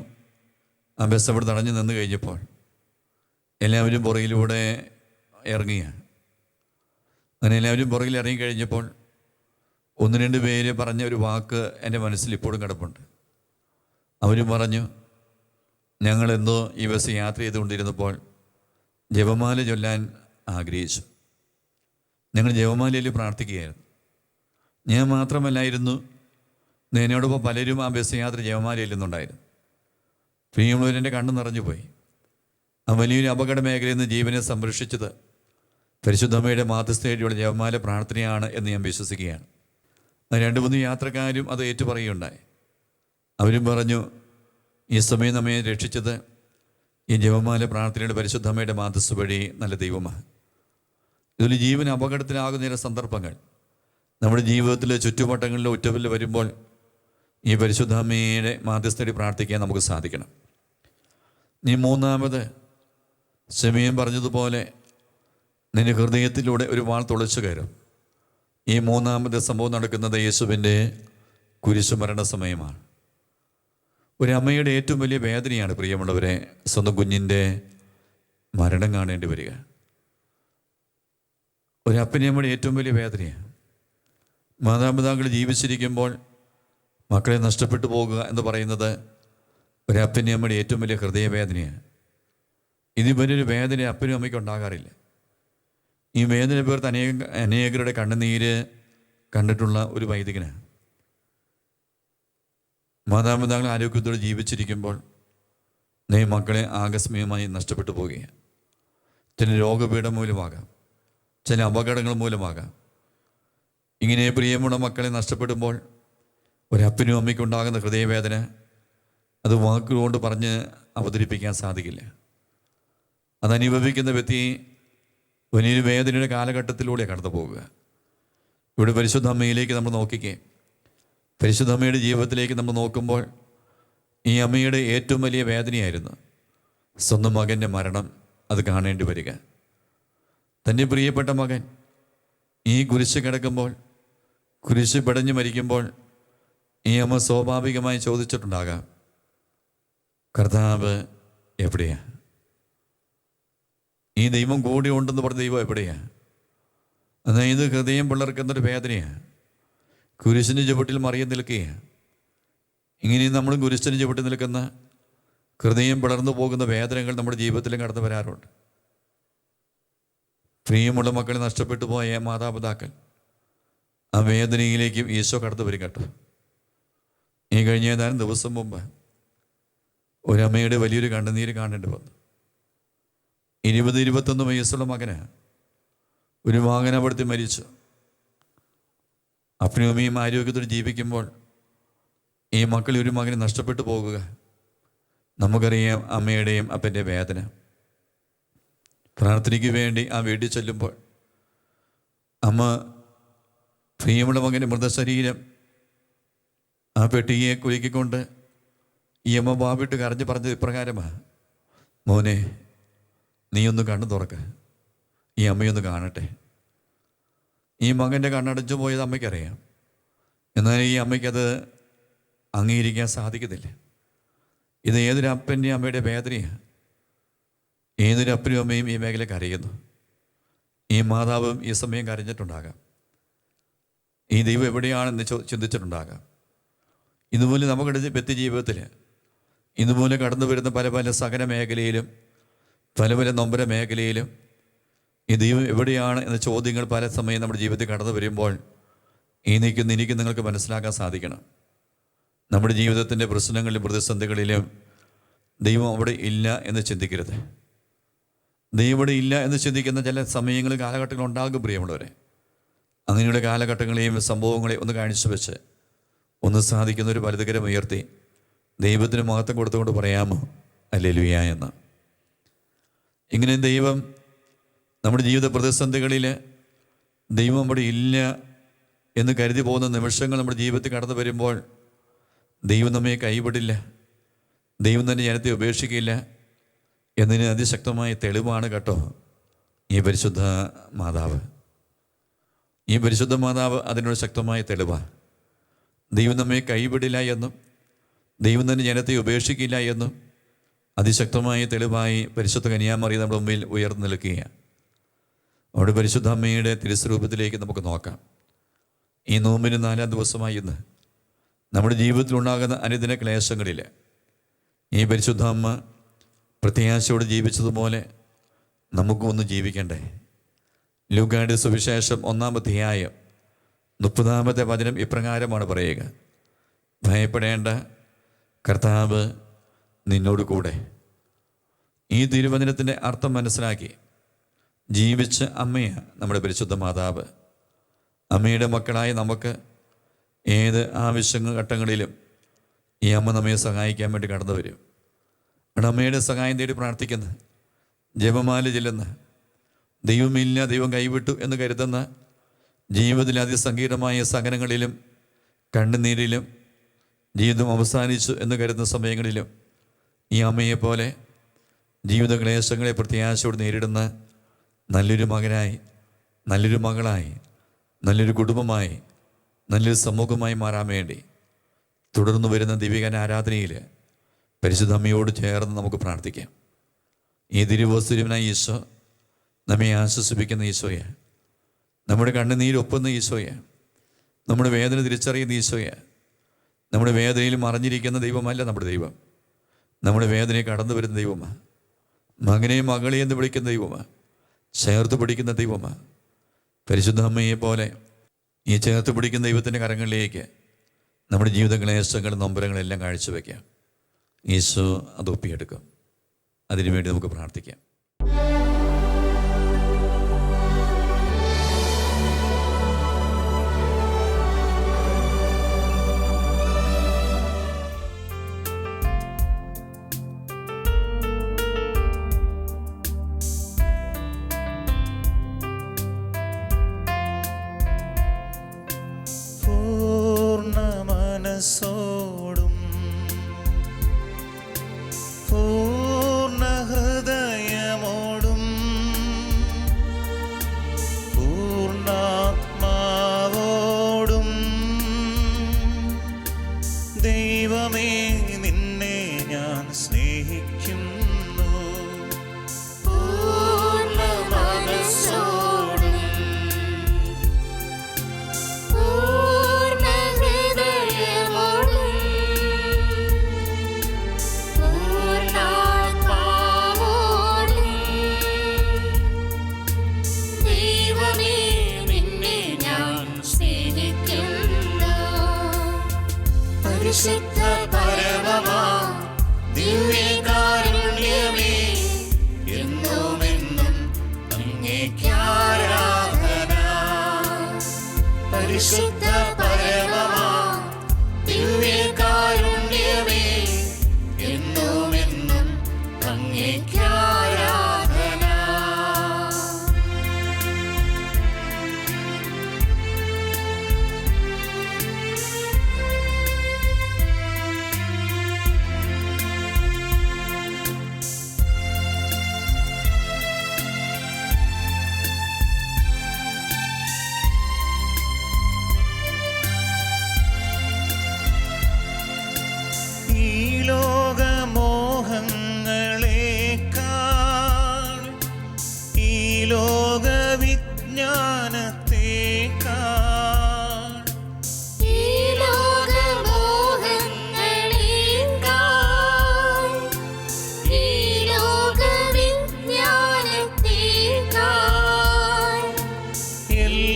ആ ബസ് അവിടെ തടഞ്ഞു നിന്ന് കഴിഞ്ഞപ്പോൾ എല്ലാവരും പുറകിലൂടെ ഇറങ്ങിയാണ്. അങ്ങനെ എല്ലാവരും പുറകിൽ ഇറങ്ങിക്കഴിഞ്ഞപ്പോൾ 1-2 പേര് പറഞ്ഞ ഒരു വാക്ക് എൻ്റെ മനസ്സിൽ ഇപ്പോഴും കിടപ്പുണ്ട്. അവരും പറഞ്ഞു, ഞങ്ങളെന്തോ ഈ ബസ് യാത്ര ചെയ്തുകൊണ്ടിരുന്നപ്പോൾ ജപമാല ചൊല്ലാൻ ആഗ്രഹിച്ചു. ഞങ്ങൾ ജപമാലയിൽ പ്രാർത്ഥിക്കുകയായിരുന്നു. ഞാൻ മാത്രമല്ലായിരുന്നു, എന്നോടൊപ്പം പലരും ആ ബസ് യാത്ര ജപമാല ചെല്ലുന്നുണ്ടായിരുന്നു. പ്രിയമുള്ളവരെൻ്റെ കണ്ണ് നിറഞ്ഞുപോയി. ആ വലിയൊരു അപകട മേഖലയിൽ നിന്ന് ജീവനെ സംരക്ഷിച്ചത് പരിശുദ്ധമ്മയുടെ മാധ്യസ്ഥതയിലുള്ള ജപമാല പ്രാർത്ഥനയാണ് എന്ന് ഞാൻ വിശ്വസിക്കുകയാണ്. 2-3 യാത്രക്കാരും അത് ഏറ്റുപറയുകയുണ്ടായി. അവരും പറഞ്ഞു, ഈ സമയം നമ്മെ രക്ഷിച്ചത് ഈ ജപമാല പ്രാർത്ഥനയുടെ പരിശുദ്ധമ്മയുടെ മാധ്യസ്ഥ വഴി നല്ല ദൈവമാണ്. ഇതിൽ ജീവൻ അപകടത്തിലാകുന്ന ചില സന്ദർഭങ്ങൾ നമ്മുടെ ജീവിതത്തിലെ ചുറ്റുവട്ടങ്ങളിലെ ഉറ്റവിൽ വരുമ്പോൾ ഈ പരിശുദ്ധമ്മയുടെ മാധ്യസ്ഥതയിൽ പ്രാർത്ഥിക്കാൻ നമുക്ക് സാധിക്കണം. നീ 3-ാമത് ശമീൻ പറഞ്ഞതുപോലെ നിന്റെ ഹൃദയത്തിലൂടെ ഒരു വാൾ തുളച്ചു കയറും. ഈ 3-ാമത്തെ സംഭവം നടക്കുന്നത് യേശുവിൻ്റെ കുരിശുമരണ സമയമാണ്. ഒരമ്മയുടെ ഏറ്റവും വലിയ വേദനയാണ് പ്രിയമുള്ളവരെ, സ്വന്തം കുഞ്ഞിൻ്റെ മരണം കാണേണ്ടി വരിക. ഒരപ്പനെയമ്മയുടെ ഏറ്റവും വലിയ വേദനയാണ്. മാതാപിതാക്കൾ ജീവിച്ചിരിക്കുമ്പോൾ മക്കളെ നഷ്ടപ്പെട്ടു പോകുക എന്ന് പറയുന്നത് ഒരപ്പനെയമ്മയുടെ ഏറ്റവും വലിയ ഹൃദയവേദനയാണ്. ഇതിവരൊരു വേദന അപ്പനും അമ്മയ്ക്കും ഉണ്ടാകാറില്ല. ഈ വേദന പേർത്ത് അനേകരുടെ കണ്ണുനീര് കണ്ടിട്ടുള്ള ഒരു വൈദികനാണ്. മാതാപിതാക്കൾ ആരോഗ്യത്തോടെ ജീവിച്ചിരിക്കുമ്പോൾ മക്കളെ ആകസ്മികമായി നഷ്ടപ്പെട്ടു പോവുകയാണ്. ചില രോഗപീഠം മൂലമാകാം, ചില അപകടങ്ങൾ മൂലമാകാം. ഇങ്ങനെ പ്രിയമുള്ള മക്കളെ നഷ്ടപ്പെടുമ്പോൾ ഒരപ്പനും അമ്മയ്ക്കും ഉണ്ടാകുന്ന ഹൃദയവേദന അത് വാക്കുകൊണ്ട് പറഞ്ഞ് അവതരിപ്പിക്കാൻ സാധിക്കില്ല. അതനുഭവിക്കുന്ന വ്യക്തി വലിയൊരു വേദനയുടെ കാലഘട്ടത്തിലൂടെ കടന്നു പോകുക. ഇവിടെ പരിശുദ്ധ അമ്മയിലേക്ക് നമ്മൾ നോക്കിക്കേ. പരിശുദ്ധ അമ്മയുടെ ജീവിതത്തിലേക്ക് നമ്മൾ നോക്കുമ്പോൾ ഈ അമ്മയുടെ ഏറ്റവും വലിയ വേദനയായിരുന്നു സ്വന്തം മകൻ്റെ മരണം അത് കാണേണ്ടി വരിക. തൻ്റെ പ്രിയപ്പെട്ട മകൻ ഈ കുരിശ് കിടക്കുമ്പോൾ, കുരിശ് പിടഞ്ഞു മരിക്കുമ്പോൾ ഈ അമ്മ സ്വാഭാവികമായി ചോദിച്ചിട്ടുണ്ടാകാം, കർത്താവ് എവിടെയാ? ഈ ദൈവം കൂടെ ഉണ്ടെന്ന് പറഞ്ഞ ദൈവം എവിടെയാ? അതായത് ഹൃദയം പിളർക്കുന്നൊരു വേദനയാണ്. കുരിശിൻ്റെ ചുവട്ടിൽ മറിയം നിൽക്കുകയാണ്. ഇങ്ങനെ നമ്മൾ കുരിശിന് ചുവട്ടിൽ നിൽക്കുന്ന ഹൃദയം പിളർന്നു പോകുന്ന വേദനകൾ നമ്മുടെ ജീവിതത്തിലും കടന്നു വരാറുണ്ട്. പ്രിയമുള്ള മക്കളെ നഷ്ടപ്പെട്ടു പോയ മാതാപിതാക്കൾ ആ വേദനയിലേക്കും ഈശോ കടന്നു വരും കേട്ടോ. ഈ കഴിഞ്ഞ ഏതാനും ദിവസം മുമ്പ് ഒരമ്മയുടെ വലിയൊരു കണ്ണുനീര് കാണേണ്ടി വന്നു. 20-21 വയസ്സുള്ള മകന് ഒരു വാഹനാപകടത്തിൽ മരിച്ചു. അപ്പനും അമ്മയും ആരോഗ്യത്തോടെ ജീവിക്കുമ്പോൾ ഈ മക്കൾ ഒരു മകനെ നഷ്ടപ്പെട്ടു പോകുക, നമുക്കറിയാം അമ്മയുടെയും അപ്പൻ്റെ വേദന. പ്രാർത്ഥനയ്ക്ക് വേണ്ടി ആ വീട്ടിൽ ചെല്ലുമ്പോൾ അമ്മ പ്രിയമുള്ള മകൻ്റെ മൃതശരീരം ആ പെട്ടിയെ കുലുക്കിക്കൊണ്ട് ഈ അമ്മ വാവിട്ട് കരഞ്ഞ് പറഞ്ഞത് ഇപ്രകാരമാണ്, മോനെ നീ ഒന്ന് കണ്ണു തുറക്ക, ഈ അമ്മയൊന്ന് കാണട്ടെ. ഈ മകൻ്റെ കണ്ണടച്ചു പോയത് അമ്മയ്ക്കറിയാം. എന്നാൽ ഈ അമ്മയ്ക്കത് അംഗീകരിക്കാൻ സാധിക്കുന്നില്ല. ഇത് ഏതൊരു അപ്പൻ്റെയും അമ്മയുടെ വേദനയാണ്. ഏതൊരു അപ്പനും അമ്മയും ഈ മേഖല കരയുന്നു. ഈ മാതാവും ഈ സമയം കരഞ്ഞിട്ടുണ്ടാകാം. ഈ ദൈവം എവിടെയാണെന്ന് ചിന്തിച്ചിട്ടുണ്ടാകാം. ഇതുപോലെ നമ്മുടെ വ്യക്തി ജീവിതത്തിൽ ഇതുപോലെ കടന്നു വരുന്ന പല പല സകല മേഖലയിലും പല പല നൊമ്പര മേഖലയിലും ഈ ദൈവം എവിടെയാണ് എന്ന ചോദ്യങ്ങൾ പല സമയം നമ്മുടെ ജീവിതത്തിൽ കടന്നു വരുമ്പോൾ എനിക്ക് നിങ്ങൾക്ക് മനസ്സിലാക്കാൻ സാധിക്കണം. നമ്മുടെ ജീവിതത്തിൻ്റെ പ്രശ്നങ്ങളിലും പ്രതിസന്ധികളിലും ദൈവം അവിടെ ഇല്ല എന്ന് ചിന്തിക്കരുത്. ദൈവം ഇവിടെ ഇല്ല എന്ന് ചിന്തിക്കുന്ന ചില സമയങ്ങളിൽ കാലഘട്ടങ്ങൾ ഉണ്ടാകും പ്രിയമുള്ളവരെ. അങ്ങനെയുള്ള കാലഘട്ടങ്ങളെയും സംഭവങ്ങളെയും ഒന്ന് കാണിച്ചു വെച്ച് ഒന്ന് സാധിക്കുന്ന ഒരു വലുതുകരം ഉയർത്തി ദൈവത്തിന് മഹത്വം കൊടുത്തുകൊണ്ട് പറയാമോ ഹല്ലേലൂയ എന്ന്. ഇങ്ങനെ ദൈവം നമ്മുടെ ജീവിത പ്രതിസന്ധികളിൽ ദൈവം അവിടെ ഇല്ല എന്ന് കരുതി പോകുന്ന നിമിഷങ്ങൾ നമ്മുടെ ജീവിതത്തിൽ കടന്നു വരുമ്പോൾ ദൈവം നമ്മെ കൈവിടില്ല, ദൈവം തന്നെ ജനത്തെ ഉപേക്ഷിക്കില്ല എന്നതിന് അതിശക്തമായ തെളിവാണ് കേട്ടോ ഈ പരിശുദ്ധ മാതാവ്. ഈ പരിശുദ്ധ മാതാവ് അതിനൊരു ശക്തമായ തെളിവാണ്. ദൈവം നമ്മെ കൈവിടില്ല എന്നും ദൈവം തന്നെ ജനത്തെ ഉപേക്ഷിക്കില്ല എന്നും അതിശക്തമായ തെളിവായി പരിശുദ്ധ കന്യാമറിയം നമ്മുടെ മുമ്പിൽ ഉയർന്നു നിൽക്കുകയാണ്. അവിടെ പരിശുദ്ധ അമ്മയുടെ തിരുസ്വരൂപത്തിലേക്ക് നമുക്ക് നോക്കാം. ഈ നോമ്പിന് 4-ാം ദിവസമായി ഇന്ന് നമ്മുടെ ജീവിതത്തിലുണ്ടാകുന്ന അനുദിന ക്ലേശങ്ങളിൽ ഈ പരിശുദ്ധ അമ്മ പ്രത്യാശയോട് ജീവിച്ചതുപോലെ നമുക്കും ഒന്ന് ജീവിക്കണ്ടേ? ലൂക്കായുടെ സുവിശേഷം 1-ാം അധ്യായം 30-ാമത്തെ വചനം ഇപ്രകാരമാണ് പറയുക: ഭയപ്പെടേണ്ട, കർത്താവ് നിന്നോട് കൂടെ. ഈ തിരുവചനത്തിൻ്റെ അർത്ഥം മനസ്സിലാക്കി ജീവിച്ച അമ്മയാണ് നമ്മുടെ പരിശുദ്ധ മാതാവ്. അമ്മയുടെ മക്കളായ നമുക്ക് ഏത് ഘട്ടങ്ങളിലും ഈ അമ്മ നമ്മെ സഹായിക്കാൻ വേണ്ടി കടന്നു വരും. അവിടെ അമ്മയുടെ സഹായം തേടി പ്രാർത്ഥിക്കുന്ന, ജപമാല ചെല്ലുന്ന, ദൈവമില്ല, ദൈവം കൈവിട്ടു എന്ന് കരുതുന്ന, ജീവിതത്തിൽ അതിസങ്കീർണമായ സഹനങ്ങളിലും കണ്ണുനീരിലും ജീവിതം അവസാനിച്ചു എന്ന് കരുതുന്ന സമയങ്ങളിലും ഈ അമ്മയെപ്പോലെ ജീവിത ക്ലേശങ്ങളെ പ്രത്യാശയോട് നേരിടുന്ന നല്ലൊരു മകനായി, നല്ലൊരു മകളായി, നല്ലൊരു കുടുംബമായി, നല്ലൊരു സമൂഹമായി മാറാൻ വേണ്ടി തുടർന്നു വരുന്ന ദിവ്യകാന ആരാധനയിൽ പരിശുദ്ധ അമ്മയോട് ചേർന്ന് നമുക്ക് പ്രാർത്ഥിക്കാം. ഈ തിരുവോസ്തുര്യനായ ഈശോ നമ്മെ ആശ്വസിപ്പിക്കുന്ന ഈശോയെ, നമ്മുടെ കണ്ണുനീരൊപ്പുന്ന ഈശോയെ, നമ്മുടെ വേദന തിരിച്ചറിയുന്ന ഈശോയെ, നമ്മുടെ വേദനയിൽ മറിഞ്ഞിരിക്കുന്ന ദൈവമല്ല നമ്മുടെ ദൈവം. നമ്മുടെ വേദനയെ കടന്നു വരുന്ന ദൈവമാണ്. മകനെയും മകളെയും എന്ന് വിളിക്കുന്ന ദൈവമാണ്. ചേർത്ത് പിടിക്കുന്ന ദൈവമാണ്. പരിശുദ്ധ അമ്മയെപ്പോലെ ഈ ചേർത്ത് പിടിക്കുന്ന ദൈവത്തിൻ്റെ കരങ്ങളിലേക്ക് നമ്മുടെ ജീവിത ക്ലേശങ്ങളും നൊമ്പരങ്ങളെല്ലാം കാഴ്ചവെക്കാം. ഈശോ അത് ഒപ്പിയെടുക്കും. അതിനുവേണ്ടി നമുക്ക് പ്രാർത്ഥിക്കാം. മനസ്സോടും പൂർണ്ണ ഹൃദയമോടും പൂർണ്ണാത്മാവോടും ദൈവമേ നിന്നെ ഞാൻ സ്നേഹിക്കുന്നു. പൂർണ്ണ മനസ്സോടും പരിശുദ്ധ പരമമാ ദിവ്യകാരുണ്യമേ, എന്നുമെന്നും അങ്ങേക്കാരാധന. പരിശുദ്ധ പരമമാ ദിവ്യകാരുണ്യമേ, എന്നുമെന്നും അങ്ങേക്കാരാധന.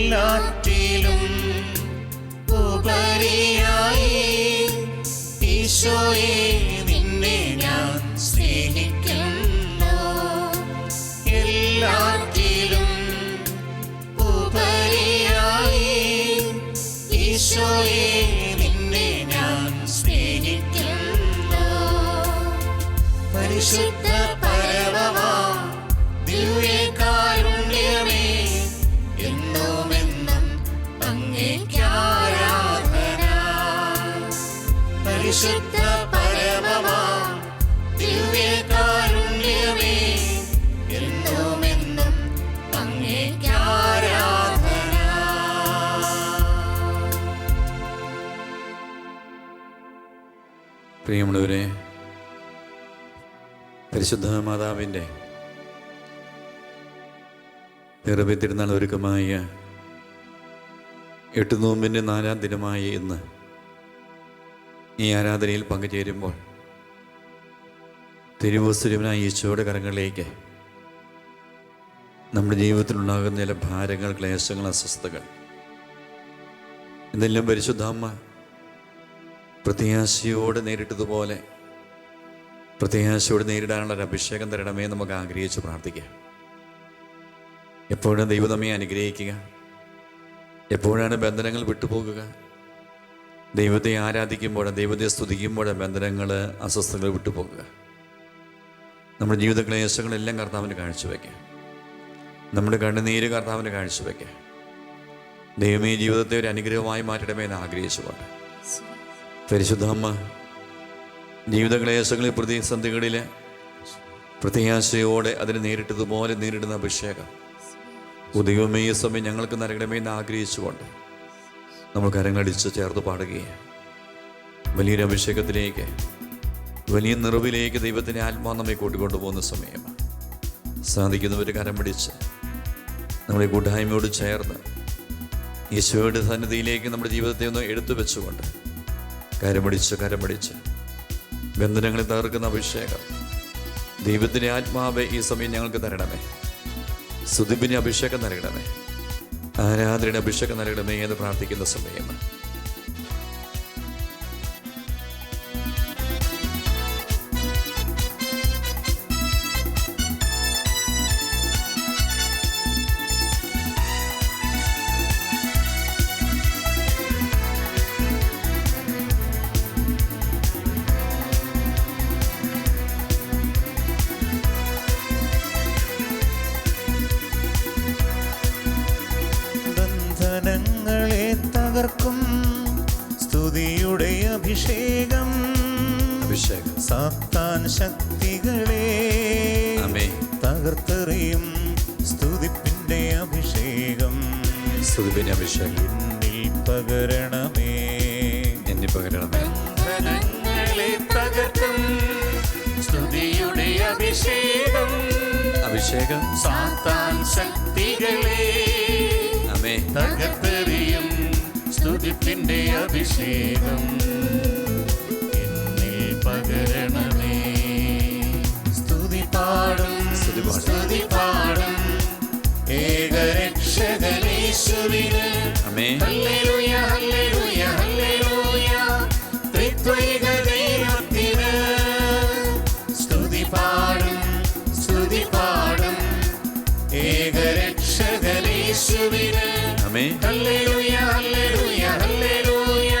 എല്ലാറ്റിലും ഉപരിയായി ഈശോയെ നിന്നെ ഞാൻ സ്നേഹിക്കുന്നു. എല്ലാറ്റിലും ഉപരിയായി ഈശോയെ നിന്നെ ഞാൻ സ്നേഹിക്കുന്നു. പരിശുദ്ധ പരമമാ ദിവ്യകാരുണ്യമേ, എന്നുമെന്നും അങ്ങേയ്ക്കാരാധന. പരിശുദ്ധ പരമമാ ദിവ്യകാരുണ്യമേ, എന്നുമെന്നും അങ്ങേയ്ക്കാരാധന. പ്രിയമുള്ളവരെ, പരിശുദ്ധ മാതാവിൻ്റെ പിറവി തിരുനാൾ ഒരുക്കമായ 8 നോമ്പിൻ്റെ 4-ാം ദിനമായ ഇന്ന് ഈ ആരാധനയിൽ പങ്കുചേരുമ്പോൾ തിരുവസ്തുരവനായ ഈശോയുടെ കരങ്ങളിലേക്ക് നമ്മുടെ ജീവിതത്തിലുണ്ടാകുന്ന ചില ഭാരങ്ങൾ, ക്ലേശങ്ങൾ, അസ്വസ്ഥതകൾ ഇതെല്ലാം പരിശുദ്ധ അമ്മ പ്രത്യാശയോടെ നേരിട്ടതുപോലെ പ്രത്യാശയോടെ നേരിടാനുള്ള ഒരു അഭിഷേകം തരണമേ നമുക്ക് ആഗ്രഹിച്ച് പ്രാർത്ഥിക്കാം. എപ്പോഴാണ് ദൈവം നമ്മെ അനുഗ്രഹിക്കുക, എപ്പോഴാണ് ബന്ധനങ്ങൾ വിട്ടുപോകുക? ദൈവത്തെ ആരാധിക്കുമ്പോഴാണ്, ദൈവത്തെ സ്തുതിക്കുമ്പോഴാണ് ബന്ധനങ്ങൾ, അസ്വസ്ഥതകൾ വിട്ടുപോകുക. നമ്മുടെ ജീവിത ക്ലേശങ്ങളെല്ലാം കർത്താവിന് കാഴ്ചവെക്കുക. നമ്മുടെ കണ്ണുനീര് കർത്താവിന് കാഴ്ചവെക്കുക. ദൈവമേ, ജീവിതത്തെ ഒരു അനുഗ്രഹമായി മാറ്റണമേ എന്ന് ആഗ്രഹിച്ചുകൊണ്ട് പരിശുദ്ധ അമ്മ ജീവിത ക്ലേശങ്ങളിൽ, പ്രതിസന്ധികളിൽ പ്രത്യാശയോടെ അതിനെ നേരിട്ടതുപോലെ നേരിടുന്ന അഭിഷേകം ദൈവമേ ഈ സമയം ഞങ്ങൾക്ക് നൽകണമേ എന്ന് ആഗ്രഹിച്ചുകൊണ്ട് നമ്മൾ കരങ്ങളടിച്ച് ചേർത്ത് പാടുകയാണ്. വലിയൊരു അഭിഷേകത്തിലേക്ക്, വലിയ നിറവിലേക്ക് ദൈവത്തിൻ്റെ ആത്മാവ് നമ്മെ കൂട്ടിക്കൊണ്ടുപോകുന്ന സമയമാണ്. സാധിക്കുന്നവർ കരം പിടിച്ച് നമ്മളെ കൂട്ടായ്മയോട് ചേർന്ന് ഈശോയുടെ സന്നിധിയിലേക്ക് നമ്മുടെ ജീവിതത്തെ ഒന്ന് എടുത്തു വെച്ചുകൊണ്ട് കരം പിടിച്ച് ബന്ധനങ്ങളെ തകർക്കുന്ന അഭിഷേകം ദൈവത്തിൻ്റെ ആത്മാവെ ഈ സമയം ഞങ്ങൾക്ക് തരണമേ. സ്തുതിപ്പിന് അഭിഷേകം നൽകണമേ, ആരാധനയുടെ അഭിഷേകം നൽകണമേ എന്ന് പ്രാർത്ഥിക്കുന്ന സമയമാണ്. ബന്ധനങ്ങളെ തകർക്കും സ്തുതിയുടെ അഭിഷേകം, സാത്താൻ ശക്തികളെ തകർത്തെറിയും സ്തുതിപ്പിന്റെ അഭിഷേകം, എന്നിൽ പകരണമേ. ബന്ധനങ്ങളെ തകർക്കും സ്തുതിയുടെ അഭിഷേകം, സാത്താൻ ശക്തികളെ തകർത്തെറിയും സ്തുതിപ്പിന്റെ അഭിഷേകം, എന്നിൽ പകരണമേ. സ്തുതി പാടും ഏകരക്ഷകനേശുവിന്. ഹല്ലേലൂയ ഹല്ലേലൂയ ഹല്ലേലൂയ. ത്രിത്വൈക ദൈവത്തിന് സ്തുതി പാടും ഏകരക്ഷകനേശുവിന്. ഹല്ലേലൂയ ഹല്ലേലൂയ ഹല്ലേലൂയ.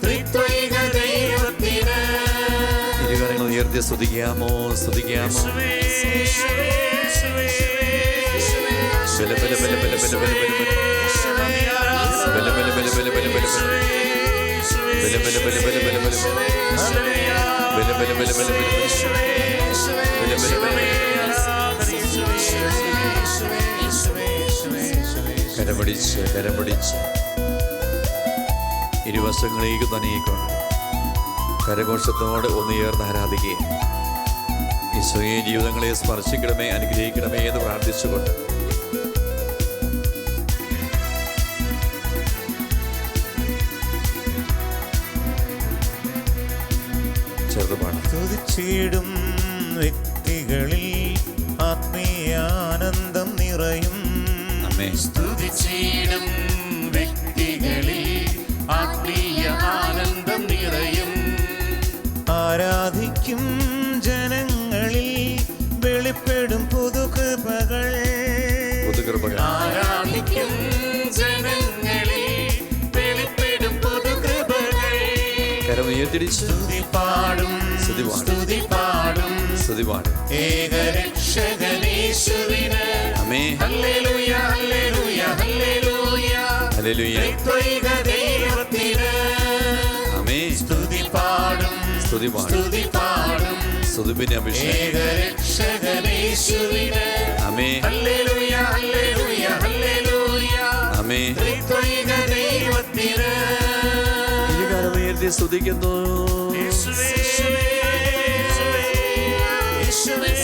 ത്രിത്വൈക ദൈവത്തിന്. ഇരുകരങ്ങൾ ഉയർത്തി സ്തുതിക്കാമോ? കരപിടിച്ച് ഇരുവശങ്ങളിലേക്ക് തനിയിക്കൊണ്ട് കരഘോഷത്തോടെ ഒന്നുയർന്ന് ആരാധിക്കുക. ഈശോയെ ജീവിതങ്ങളെ സ്പർശിക്കണമേ, അനുഗ്രഹിക്കണമേ എന്ന് പ്രാർത്ഥിച്ചുകൊണ്ട് ചെറുതുപാണ്. സ്തുതിച്ചിടും വ്യക്തികളിൽ ആത്മീയാനന്ദം നിറയും. ആമേൻ. സ്തുതിച്ചിടും വ്യക്തികളിൽ ആത്മീയ ആനന്ദം നിറയും. ആരാധിക്കും ജനങ്ങളിൽ വെളിപ്പെടും പുതുകൃപകൾ. ആരാധിക്കും ജനങ്ങളിൽ വെളിപ്പെടും പുതുകൃപകൾ. കരമുയർത്തിടിച്ച് സ്തുതി പാടും സ്തുതി പാടും സ്തുതി പാടും ഏകരക്ഷകനേശുവിന്. ആമേൻ. ഹല്ലേലൂയ ഹല്ലേലൂയ ഹല്ലേലൂയ. ഹല്ലേലൂയ. ത്രിത്വൈക ദൈവത്തിന് ആമേൻ. സ്തുതി പാടും സ്തുതി പാടും സ്തുതി പാടും സ്തുതിപ്പിന്റെ അഭിഷേകം. ഏകരക്ഷകനേശുവിന്. ആമേൻ. ഹല്ലേലൂയ ഹല്ലേലൂയ ഹല്ലേലൂയ. ആമേൻ. ത്രിത്വൈക ദൈവത്തിന്. കരമുയർത്തി സ്തുതിക്കുന്നു. യേശുവേ, യേശുവേ, യേശുവേ, യേശുവേ,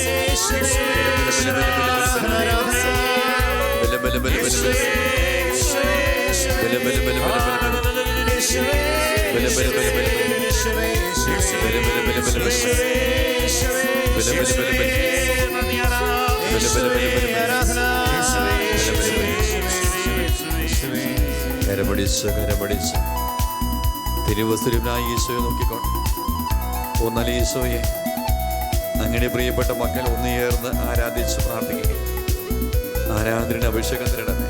കരപടിച്ച് തിരുവസ്തുരനായി ഈശോയെ നോക്കിക്കൊണ്ട് ഒന്നല ഈശോയെ അങ്ങനെ പ്രിയപ്പെട്ട മക്കൾ ഒന്നുചേർന്ന് ആരാധിച്ച് പ്രാർത്ഥിക്കുക. ആരാധനയുടെ അഭിഷേകം തരണമേ,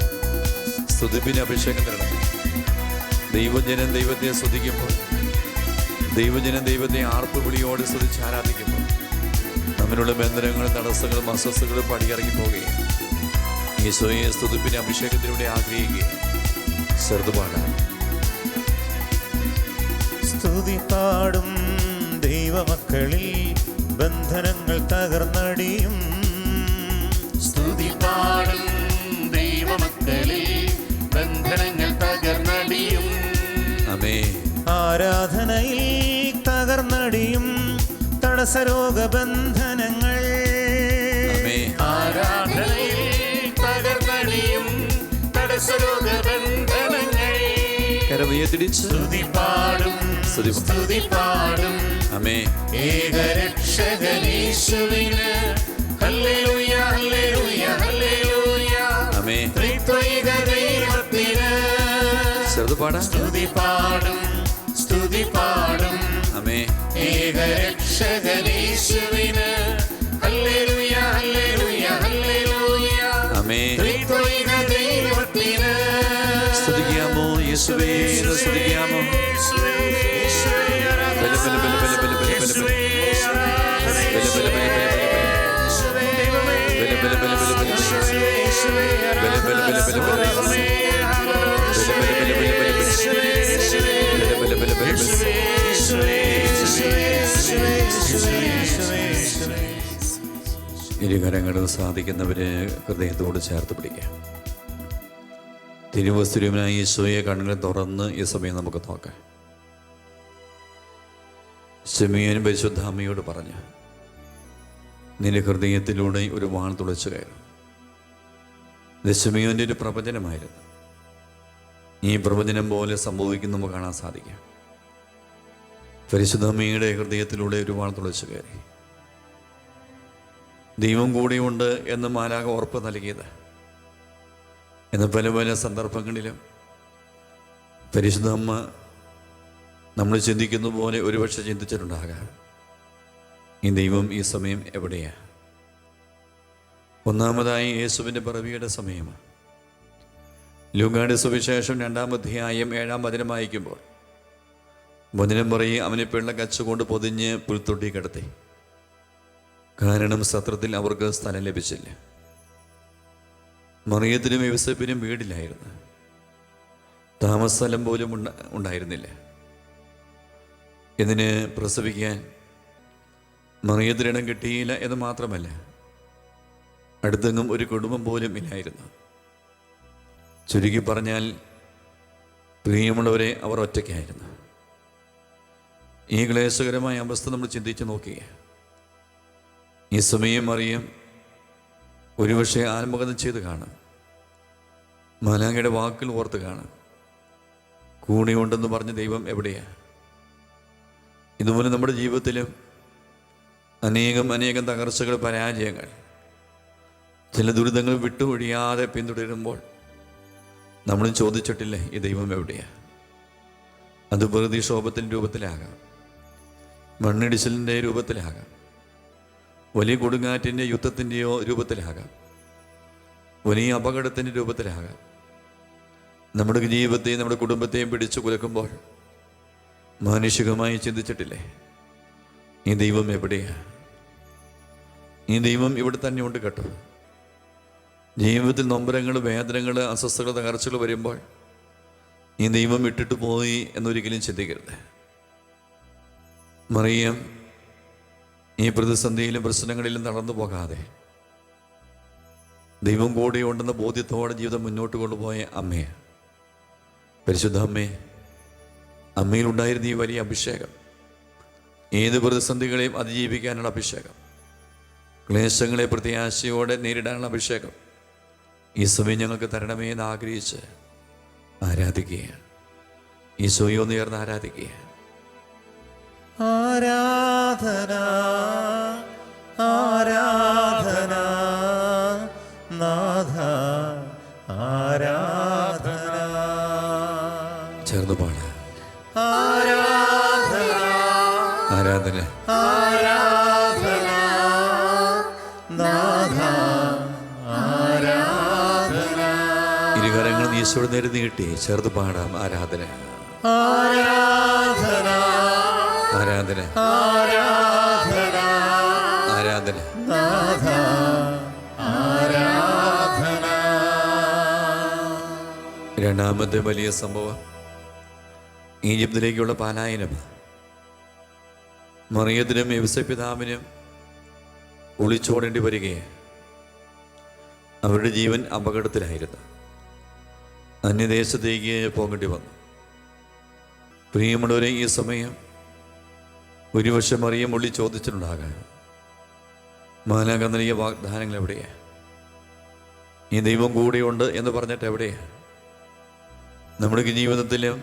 സ്തുതിപ്പിന് അഭിഷേകം തരണമേ. ദൈവജനം ദൈവത്തെ സ്തുതിക്കുമ്പോൾ, ദൈവജനം ദൈവത്തെ ആർപ്പുവിളിയോട് സ്തുതിച്ച് ആരാധിക്കുമ്പോൾ നമ്മളുടെ ബന്ധനങ്ങളും തടസ്സങ്ങളും അസ്വസ്ഥകളും പടിയിറങ്ങി പോവുകയും ഈശോയെ സ്തുതിപ്പിന് അഭിഷേകത്തിലൂടെ ആഗ്രഹിക്കുകയും ചെറുതുപാടാൻ. സ്തുതി പാടും ദൈവമക്കളിൽ ബന്ധനങ്ങൾ തകർന്നടിയും. സ്തുതി പാടും ദൈവമക്കളിൽ ബന്ധനങ്ങൾ തകർന്നടിയും. ആമേൻ. ആരാധനയിൽ തകർന്നടിയും തടസ്സരോഗബന്ധനങ്ങൾ. ആമേൻ. ആരാധനയിൽ തകർന്നടിയും തടസ്സരോഗബന്ധനങ്ങൾ. കരമുയർത്തിടിച്ച് സ്തുതി പാടും സ്തുതി പാടും ആമേൻ. ഏകരക്ഷകനേശുവിന്. ഹല്ലേലൂയ ഹല്ലേലൂയ ഹല്ലേലൂയ. ആമേൻ. ത്രിത്വൈക ദൈവത്തിന്. ചെറുതുപാടാ. സ്തുതി പാടും സ്തുതി പാടും ആമേൻ. ഏകരക്ഷകനേശുവിന്. ഹല്ലേലൂയ ഹല്ലേലൂയ ഹല്ലേലൂയ. ആമേൻ. ത്രിത്വൈക ദൈവത്തിന്. സ്തുതിക്കാമോ യേശുവേ, സ്തുതിക്കാമോ. ഇരുകരങ്ങളിൽ സാധിക്കുന്നവരെ ഹൃദയത്തോട് ചേർത്ത് പിടിക്കാം. തിരുവസ്തുരനായി ഈശോയെ കണ്ണുകൾ തുറന്ന് ഈ സമയം നമുക്ക് നോക്കാം. ശിമിയോൻ പരിശുദ്ധ അമ്മയോട് പറഞ്ഞു, നിന്റെ ഹൃദയത്തിലൂടെ ഒരു വാൾ തുളച്ചു കയറും. ഇത് ശിമിയോൻ്റെ ഒരു പ്രവചനമായിരുന്നു. ഈ പ്രവചനം പോലെ സംഭവിക്കുന്ന നമുക്ക് കാണാൻ സാധിക്കാം. പരിശുദ്ധ അമ്മയുടെ ഹൃദയത്തിലൂടെ ഒരു വാൾ തുളച്ചു കയറി. ദൈവം കൂടെയുണ്ട് എന്ന് മാലാഖ ഉറപ്പ് നൽകിയത് എന്ന് പല പല സന്ദർഭങ്ങളിലും പരിശുദ്ധ അമ്മ നമ്മൾ ചിന്തിക്കുന്ന പോലെ ഒരുപക്ഷെ ചിന്തിച്ചിട്ടുണ്ടാകാം. ഈ ദൈവം ഈ സമയം എവിടെയാ? ഒന്നാമതായി യേശുവിൻ്റെ പിറവിയുടെ സമയമാണ്. ലൂക്കായുടെ സുവിശേഷം 2-ാം അധ്യായം 7-ാം വചനം വായിക്കുമ്പോൾ വചനം പറയും, അവനെ പിള്ള കച്ചുകൊണ്ട് പൊതിഞ്ഞ് പുൽത്തൊട്ടി കിടത്തി. കാരണം സത്രത്തിൽ അവർക്ക് സ്ഥലം ലഭിച്ചില്ല. മറിയത്തിനും യോസേപ്പിനും വീടില്ലായിരുന്നു. താമസസ്ഥലം പോലും ഉണ്ടായിരുന്നില്ല. ഇതിന് പ്രസവിക്കാൻ മറിയത്തിനിടം കിട്ടിയില്ല എന്ന് മാത്രമല്ല, അടുത്തെങ്ങും ഒരു കുടുംബം പോലും ഇല്ലായിരുന്നു. ചുരുക്കി പറഞ്ഞാൽ പ്രിയമുള്ളവരെ, അവർ ഒറ്റയ്ക്കായിരുന്നു. ഈ ക്ലേശകരമായ അവസ്ഥ നമ്മൾ ചിന്തിച്ച് നോക്കുക. ഈ സമയം മറിയം ഒരുപക്ഷെ ആത്മകഥം ചെയ്ത് കാണും. മാലാഖയുടെ വാക്കുകൾ ഓർത്ത് കാണും. കൂടെയുണ്ടെന്ന് പറഞ്ഞ ദൈവം എവിടെയാ? ഇതുപോലെ നമ്മുടെ ജീവിതത്തിലും അനേകം തകർച്ചകൾ, പരാജയങ്ങൾ, ചില ദുരിതങ്ങൾ വിട്ടുകൊഴിയാതെ പിന്തുടരുമ്പോൾ നമ്മളും ചോദിച്ചിട്ടില്ലേ ഈ ദൈവം എവിടെയാണ്? അത് പ്രതിക്ഷോഭത്തിൻ്റെ രൂപത്തിലാകാം, മണ്ണിടിച്ചിലിൻ്റെ രൂപത്തിലാകാം, വലിയ കൊടുങ്കാറ്റിൻ്റെ യുദ്ധത്തിൻ്റെയോ രൂപത്തിലാകാം, വലിയ അപകടത്തിൻ്റെ രൂപത്തിലാകാം. നമ്മുടെ ജീവിതത്തെയും നമ്മുടെ കുടുംബത്തെയും പിടിച്ചു കുലക്കുമ്പോൾ മാനുഷികമായി ചിന്തിച്ചിട്ടില്ലേ ഈ ദൈവം എവിടെയാണ്? ഈ ദൈവം ഇവിടെ തന്നെ ഉണ്ട് കേട്ടോ. ജീവിതത്തിൽ നൊമ്പരങ്ങൾ, വേദനകൾ, അസ്വസ്ഥകൾ, തകർച്ചകൾ വരുമ്പോൾ ഈ ദൈവം ഇട്ടിട്ട് പോയി എന്നൊരിക്കലും ചിന്തിക്കരുത്. മറിയം ഈ പ്രതിസന്ധിയിലും പ്രശ്നങ്ങളിലും നടന്നു പോകാതെ ദൈവം കൂടെ ഉണ്ടെന്ന ബോധ്യത്തോടെ ജീവിതം മുന്നോട്ട് കൊണ്ടുപോയ അമ്മയെ, പരിശുദ്ധ അമ്മയെ, അമ്മയിലുണ്ടായിരുന്ന ഈ വലിയ അഭിഷേകം, ഏത് പ്രതിസന്ധികളെയും അതിജീവിക്കാനുള്ള അഭിഷേകം, ക്ലേശങ്ങളെ പ്രത്യാശയോടെ നേരിടാനുള്ള അഭിഷേകം ഈ സമയം ഞങ്ങൾക്ക് തരണമേ എന്ന് ആഗ്രഹിച്ച് ആരാധിക്കുകയാണ്. ഈശോയെ നേർന്ന് ആരാധിക്കുകയാണ്. ആരാധന ആരാധന നാഥ ആരാധന. ചേർന്ന് പാടാം. ആരാധന ആരാധന ആരാധന നാഥ ആരാധന. ഇരുകരങ്ങൾ ഈശോയുടെ നേരെ നീട്ടി ചേർത്ത് പാടാം. ആരാധന ആരാധന ആരാധന ആരാധന ആരാധന നാഥ ആരാധന. രണ്ടാമത്തെ വലിയ സംഭവം ഈജിപ്തിലേക്കുള്ള പലായനം. മറിയത്തിനും യോസേപ്പിതാവിനും ഒളിച്ചോടേണ്ടി വരികയാണ്. അവരുടെ ജീവൻ അപകടത്തിലായിരുന്നു. അന്യദേശത്തേക്ക് പോകേണ്ടി വന്നു. പ്രിയമുള്ളവരെ, ഈ സമയം ഒരുപക്ഷെ മറിയം ഉള്ളി ചോദിച്ചിട്ടുണ്ടാകാം, മാലാഖ നൽകിയ വാഗ്ദാനങ്ങൾ എവിടെയാണ്? ഈ ദൈവം കൂടെയുണ്ട് എന്ന് പറഞ്ഞിട്ട് എവിടെയാണ്? നമ്മുടെ ജീവിതത്തിലും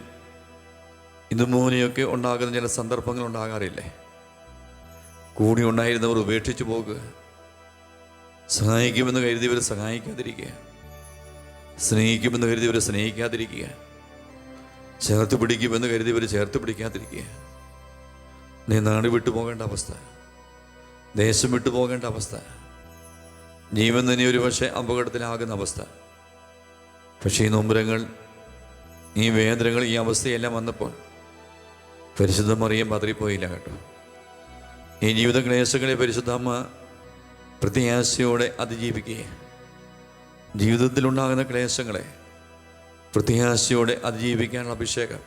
ഇതുമൂലയൊക്കെ ഉണ്ടാകുന്ന ചില സന്ദർഭങ്ങൾ ഉണ്ടാകാറില്ലേ? കൂടി ഉണ്ടായിരുന്നവർ ഉപേക്ഷിച്ചു പോകുക, സഹായിക്കുമെന്ന് കരുതിയവർ സഹായിക്കാതിരിക്കുക, സ്നേഹിക്കുമെന്ന് കരുതിയവർ സ്നേഹിക്കാതിരിക്കുക, ചേർത്ത് പിടിക്കുമെന്ന് കരുതിയവർ ചേർത്ത് പിടിക്കാതിരിക്കുക. നീ നാട് വിട്ടു പോകേണ്ട അവസ്ഥ, ദേശം വിട്ടു പോകേണ്ട അവസ്ഥ, ജീവൻ തന്നെ ഒരു പക്ഷേ അപകടത്തിലാകുന്ന അവസ്ഥ. പക്ഷേ ഈ നൊമ്പരങ്ങൾ, ഈ വേദനകൾ, ഈ അവസ്ഥയെല്ലാം വന്നപ്പോൾ പരിശുദ്ധ മറിയം പതറിപ്പോയില്ല കേട്ടോ. ഈ ജീവിത ക്ലേശങ്ങളെ പരിശുദ്ധ അമ്മ പ്രത്യാശയോടെ അതിജീവിക്കുക. ജീവിതത്തിലുണ്ടാകുന്ന ക്ലേശങ്ങളെ പ്രത്യാശയോടെ അതിജീവിക്കാനുള്ള അഭിഷേകം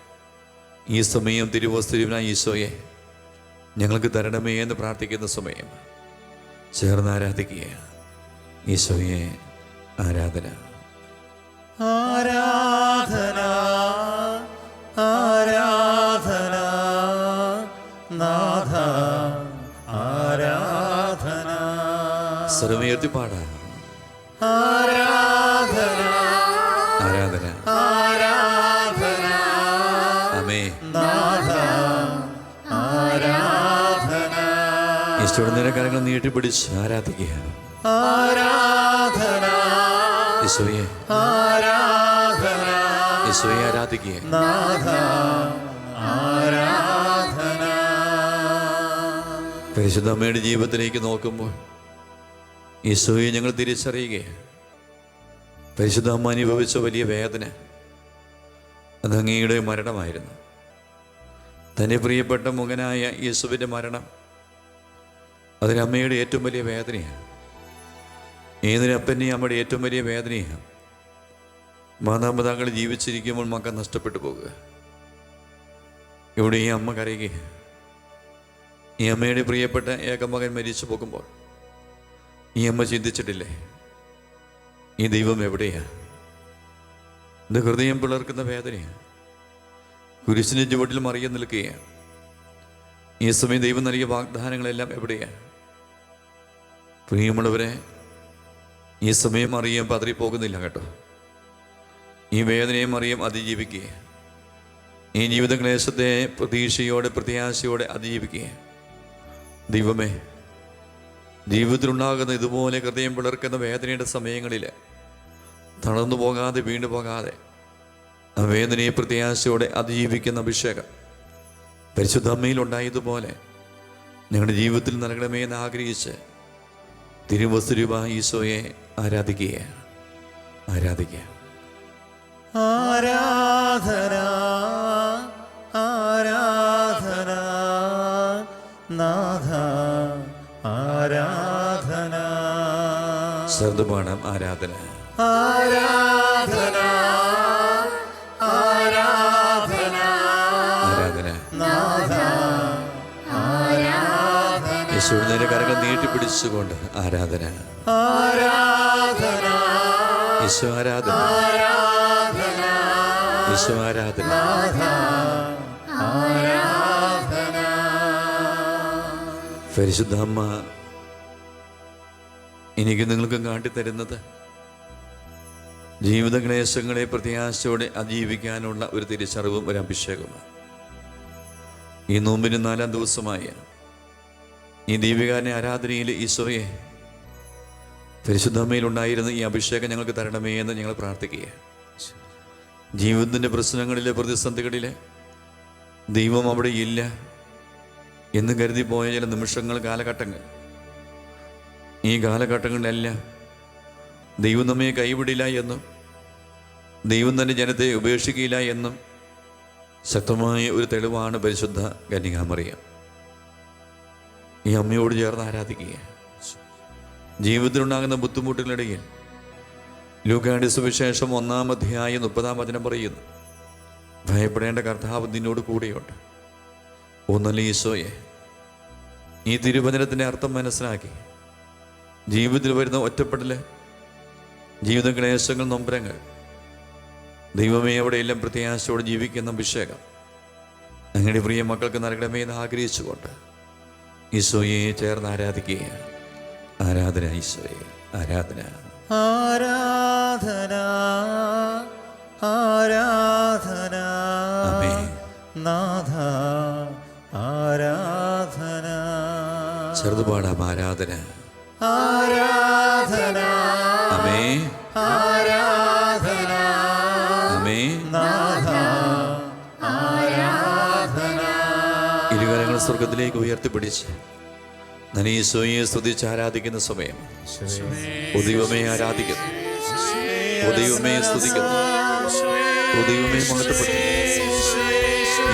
ഈ സമയം തിരുവോസ്തുവിനായ ഈശോയെ ഞങ്ങൾക്ക് തരണമേ എന്ന് പ്രാർത്ഥിക്കുന്ന സമയം ചേർന്ന് ആരാധിക്കുക. ഈശോയെ ആരാധന ആരാധന ആരാധന നാഥ ആരാധന. സ്വരമുയർത്തി പാടാം. ആരാധന ആരാധന ആരാധന ആമേ. നാഥ ആരാധന. ഈശോയുടെ നേരെ കരങ്ങൾ നീട്ടിപ്പിടിച്ച് ആരാധിക്കുക. ആരാധന ഈശോയെ ആരാധന ഈശോയെ ആരാധിക്കുക. നാഥ ആരാധന. പരിശുദ്ധ അമ്മയുടെ ജീവിതത്തിലേക്ക് നോക്കുമ്പോൾ ഈശോയെ ഞങ്ങൾ തിരിച്ചറിയുകയാണ്. പരിശുദ്ധ അമ്മ അനുഭവിച്ച വലിയ വേദന അത് അങ്ങയുടെ മരണമായിരുന്നു. തൻ്റെ പ്രിയപ്പെട്ട മകനായ യേശുവിൻ്റെ മരണം അതിനമ്മയുടെ ഏറ്റവും വലിയ വേദനയാണ്. ഏതൊരപ്പൻ്റെയും അമ്മയുടെ ഏറ്റവും വലിയ വേദനയാണ് മാതാപിതാക്കൾ ജീവിച്ചിരിക്കുമ്പോൾ മക്കൾ നഷ്ടപ്പെട്ടു പോകുക. ഇവിടെ ഈ അമ്മ കരയുകയാണ്. ഈ അമ്മയുടെ പ്രിയപ്പെട്ട ഏകമകൻ മരിച്ചു പോകുമ്പോൾ ഈ അമ്മ ചിന്തിച്ചിട്ടില്ലേ ഈ ദൈവം എവിടെയാണ്? ഇത് ഹൃദയം പിളർക്കുന്ന വേദനയാണ്. കുരിശിൻ്റെ ചുവട്ടിൽ മറിയം നിൽക്കുകയാണ്. ഈ സമയം ദൈവം നൽകിയ വാഗ്ദാനങ്ങളെല്ലാം എവിടെയാണ്? പ്രിയമുള്ളവരെ, ഈ സമയം മറിയം പതറിപ്പോകുന്നില്ല കേട്ടോ. ഈ വേദനയെ മറിയം അതിജീവിക്കുക. ഈ ജീവിത ക്ലേശത്തെ പ്രതീക്ഷയോടെ പ്രത്യാശയോടെ അതിജീവിക്കുക. ദൈവമേ, ജീവിതത്തിലുണ്ടാകുന്ന ഇതുപോലെ ഹൃദയം പിളർക്കുന്ന വേദനയുടെ സമയങ്ങളിൽ തളർന്നു പോകാതെ, വീണ്ടു പോകാതെ വേദനയെ പ്രത്യാശയോടെ അതിജീവിക്കുന്ന അഭിഷേകം പരിശുദ്ധ അമ്മയിൽ ഉണ്ടായതുപോലെ ഞങ്ങളുടെ ജീവിതത്തിൽ നൽകണമേ എന്ന് ആഗ്രഹിച്ച് തിരുവസ്തുരൂപ ഈശോയെ ആരാധിക്കുക. ആരാധന ആരാധന നാഥ ആരാധന. സർദുപാഠം ആരാധന ആരാധന ആരാധന ആരാധന. നാഥ ആരാധന. യേശുവിന്റെ കരങ്ങൾ നീട്ടിപ്പിടിച്ചുകൊണ്ട് ആരാധന ആരാധന യേശു ആരാധന യേശു ആരാധന. പരിശുദ്ധ അമ്മ എനിക്ക് നിങ്ങൾക്കും കാട്ടിത്തരുന്നത് ജീവിത ക്ലേശങ്ങളെ പ്രത്യാശയോടെ അതിജീവിക്കാനുള്ള ഒരു തിരിച്ചറിവും ഒരു അഭിഷേകമാണ്. ഈ നോമ്പിന് 4-ാം ദിവസമായ ഈ ദീപികാരനെ ആരാധനയിൽ ഈശോയെ പരിശുദ്ധമ്മയിലുണ്ടായിരുന്ന ഈ അഭിഷേകം ഞങ്ങൾക്ക് തരണമേ എന്ന് ഞങ്ങൾ പ്രാർത്ഥിക്കുക. ജീവിതത്തിൻ്റെ പ്രശ്നങ്ങളിലെ പ്രതിസന്ധികളിലെ ദൈവം അവിടെ ഇല്ല എന്ന് കരുതി പോയ ചില നിമിഷങ്ങൾ, കാലഘട്ടങ്ങൾ, ഈ കാലഘട്ടങ്ങളിലെല്ലാം ദൈവം നമ്മെ കൈവിടില്ല എന്നും ദൈവം തന്നെ ജനത്തെ ഉപേക്ഷിക്കില്ല എന്നും ശക്തമായ ഒരു തെളിവാണ് പരിശുദ്ധ കന്യകാമറിയം. ഈ അമ്മയോട് ചേർന്ന് ആരാധിക്കുക. ജീവിതത്തിലുണ്ടാകുന്ന ബുദ്ധിമുട്ടുകളിടയിൽ ലൂക്കായുടെ സുവിശേഷം 1-ാം അധ്യായം 30-ാം വചനം പറയുന്നു, ഭയപ്പെടേണ്ട കർത്താവ് നിന്നോട് കൂടെയുണ്ട്. ഒന്നല്ല ഈശോയെ, ഈ തിരുവചനത്തിൻ്റെ അർത്ഥം മനസ്സിലാക്കി ജീവിതത്തിൽ വരുന്ന ഒറ്റപ്പെടൽ, ജീവിത ക്ലേശങ്ങൾ, നൊമ്പരങ്ങൾ, ദൈവമേ അവിടെയെല്ലാം പ്രത്യാശയോടെ ജീവിക്കുന്ന അഭിഷേകം അങ്ങയുടെ പ്രിയ മക്കൾക്ക് നൽകണമേ എന്ന് ആഗ്രഹിച്ചുകൊണ്ട് ഈശോയെ ചേർന്ന് ആരാധിക്കുകയാണ്. ആരാധന ഈശോയെ, ആരാധന ആരാധന ആരാധന നാഥ ആരാധന. ചെറുതുപാടാം ആരാധന ആരാധന അമേ ആരാധന അമേ. നാഥ ആരാധന. ഇരുകരങ്ങൾ സ്വർഗത്തിലേക്ക് ഉയർത്തിപ്പിടിച്ച് ഞാൻ ഈശോയെ സ്തുതിച്ച് ആരാധിക്കുന്ന സമയം ദൈവമേ ആരാധിക്കുന്നു, ദൈവമേ സ്തുതിക്കുന്നു, ദൈവമേ മഹത്വപ്പെടുത്തുന്നു.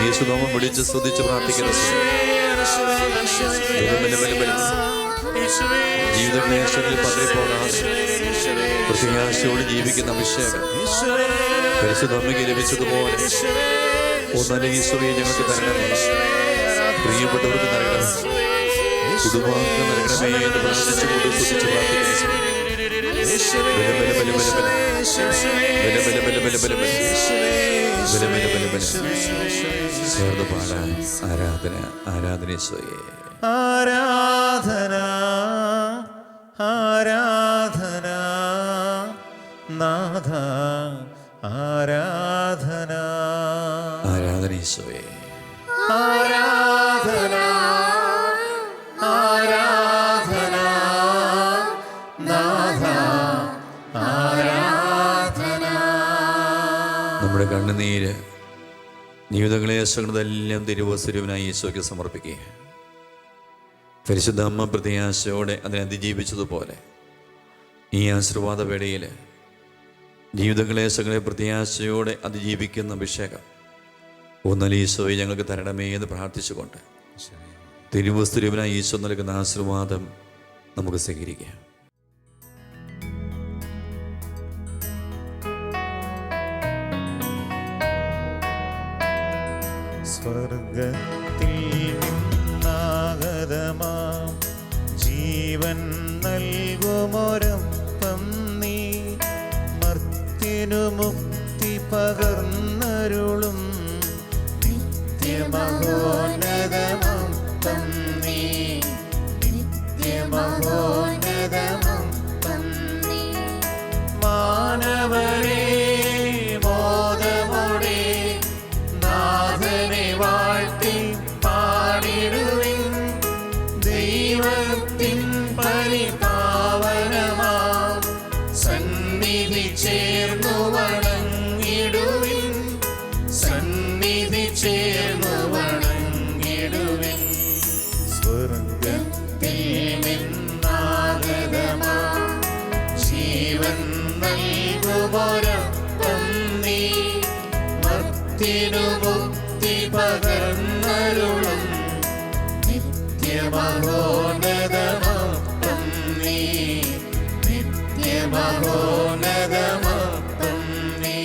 യേശുനാമം വിളിച്ച് സ്തുതിച്ച് പ്രാർത്ഥിക്കുന്ന സമയം ജീവിത ക്ലേശങ്ങളിൽ പതറിപ്പോകാതെ പ്രത്യാശയോട് ജീവിക്കുന്ന അഭിഷേകം പരിശുദ്ധ അമ്മയ്ക്ക് ലഭിച്ചതുപോലെ ഒന്നല്ല ഈശോയെ ഞങ്ങൾക്ക് തരണമേ, പ്രിയപ്പെട്ടവർക്ക് നൽകണം, കുടുംബാംഗങ്ങൾക്ക് നൽകണമേ എന്ന് പ്രാർത്ഥിച്ചുകൊണ്ട് സ്തുതിച്ച് പ്രാർത്ഥിക്കുന്നു. ചേർന്ന് പാടാൻ ആരാധന ആരാധന ഈശോയെ. ആരാധന ആരാധന നാഥ ആരാധന. ആരാധന ഈശോയെ. ആരാധന ആരാധന നാഥ ആരാധന. നമ്മുടെ കണ്ണുനീര്, ജീവിതക്ലേശങ്ങളെല്ലാം തിരുവസ്തുരൂപനായി ഈശോയ്ക്ക് സമർപ്പിക്കുക. പരിശുദ്ധ അമ്മ പ്രത്യാശയോടെ അതിനെ അതിജീവിച്ചതുപോലെ ഈ ആശീർവാദ വേളയിൽ ജീവിതക്ലേശങ്ങളെ പ്രത്യാശയോടെ അതിജീവിക്കുന്ന അഭിഷേകം ഒന്നല്ല ഈശോയെ ഞങ്ങൾക്ക് തരണമേ എന്ന് പ്രാർത്ഥിച്ചുകൊണ്ട് തിരുവസ്തുരൂപനായി ഈശോ നൽകുന്ന ആശീർവാദം നമുക്ക് സ്വീകരിക്കാം. സ്വർഗത്തിൽ നിന്നാഗതമാം ജീവൻ നൽകുമൊരപ്പം നീ, മർത്യനു മുക്തി പകർന്നരുളും നിത്യമഹോന്നതമപ്പം നീ, നിത്യമഹോന്നതമപ്പം നീ. മാനവരേ മോദമോടെ നാഥനെ വാഴ്ത്തി പാടിടുവിൻ, ദൈവത്തിൻ പരിപാവനമാം സന്നിധി ചേർന്നു വണങ്ങിടുവിൻ. മർത്യനു മുക്തി പകർന്നരുളും നിത്യമഹോന്നതമപ്പം നീ, നിത്യമഹോന്നതമപ്പം നീ.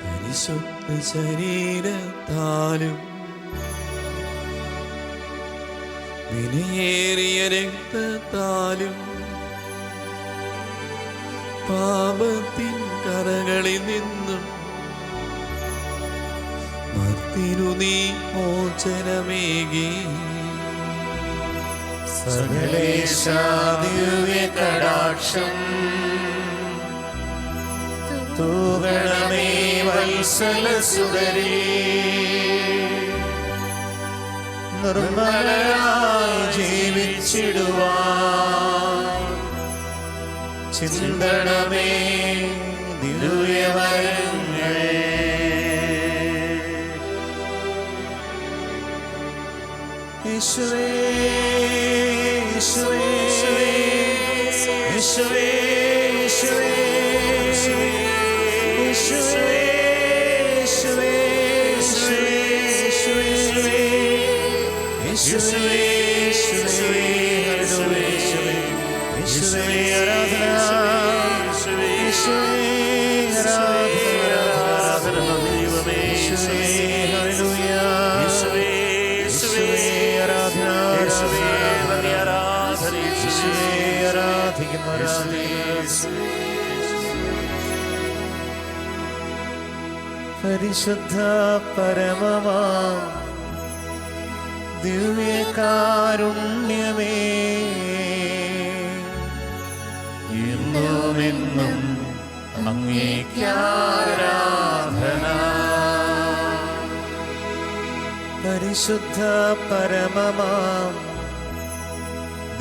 പരിശുദ്ധ ശരീരത്താലും വിലയേറിയ രക്തത്താലും പാപത്തിൻ കരകളിൽ നിന്നും മർത്തിനു നീ മോചനമേകി. സകലേശാ ദിവ്യ കടാക്ഷം തൂകണമേ വത്സലസുതരേ. നിർമ്മലരായി ജീവിച്ചിടുവാൻ ചിന്തണമേ ദിവ്യവരങ്ങൾ. യേശുവേ യേശുവേ യേശുവേ യേശുവേ യേശുവേ യേശുവേ യേശുവേ ഹല്ലേലൂയ. യേശുവേ ആരാധന, യേശുവേ ആരാധന, ദൈവമേ യേശുവേ ഹല്ലേലൂയ. യേശുവേ ആരാധന, യേശുവേ ആരാധന, യേശുവേ ആരാധിക്കുന്നു. പരിശുദ്ധ പരമമാ ദിവ്യകാരുണ്യമേ, എന്നുമെന്നും അങ്ങേക്കാരാധന. പരിശുദ്ധ പരമമാം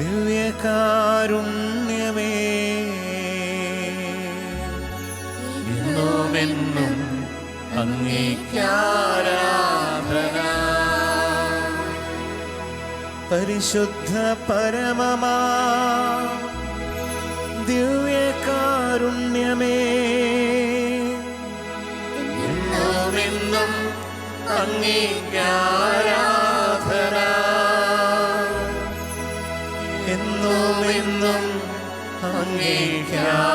ദിവ്യകാരുണ്യമേ, എന്നുമെന്നും അങ്ങേക്കാരാധന. പരിശുദ്ധ പരമമാ ദിവ്യകാരുണ്യമേ, എന്നുമെന്നും അങ്ങേക്കാരാധന. എന്നുമെന്നും അങ്ങേക്കാരാധന.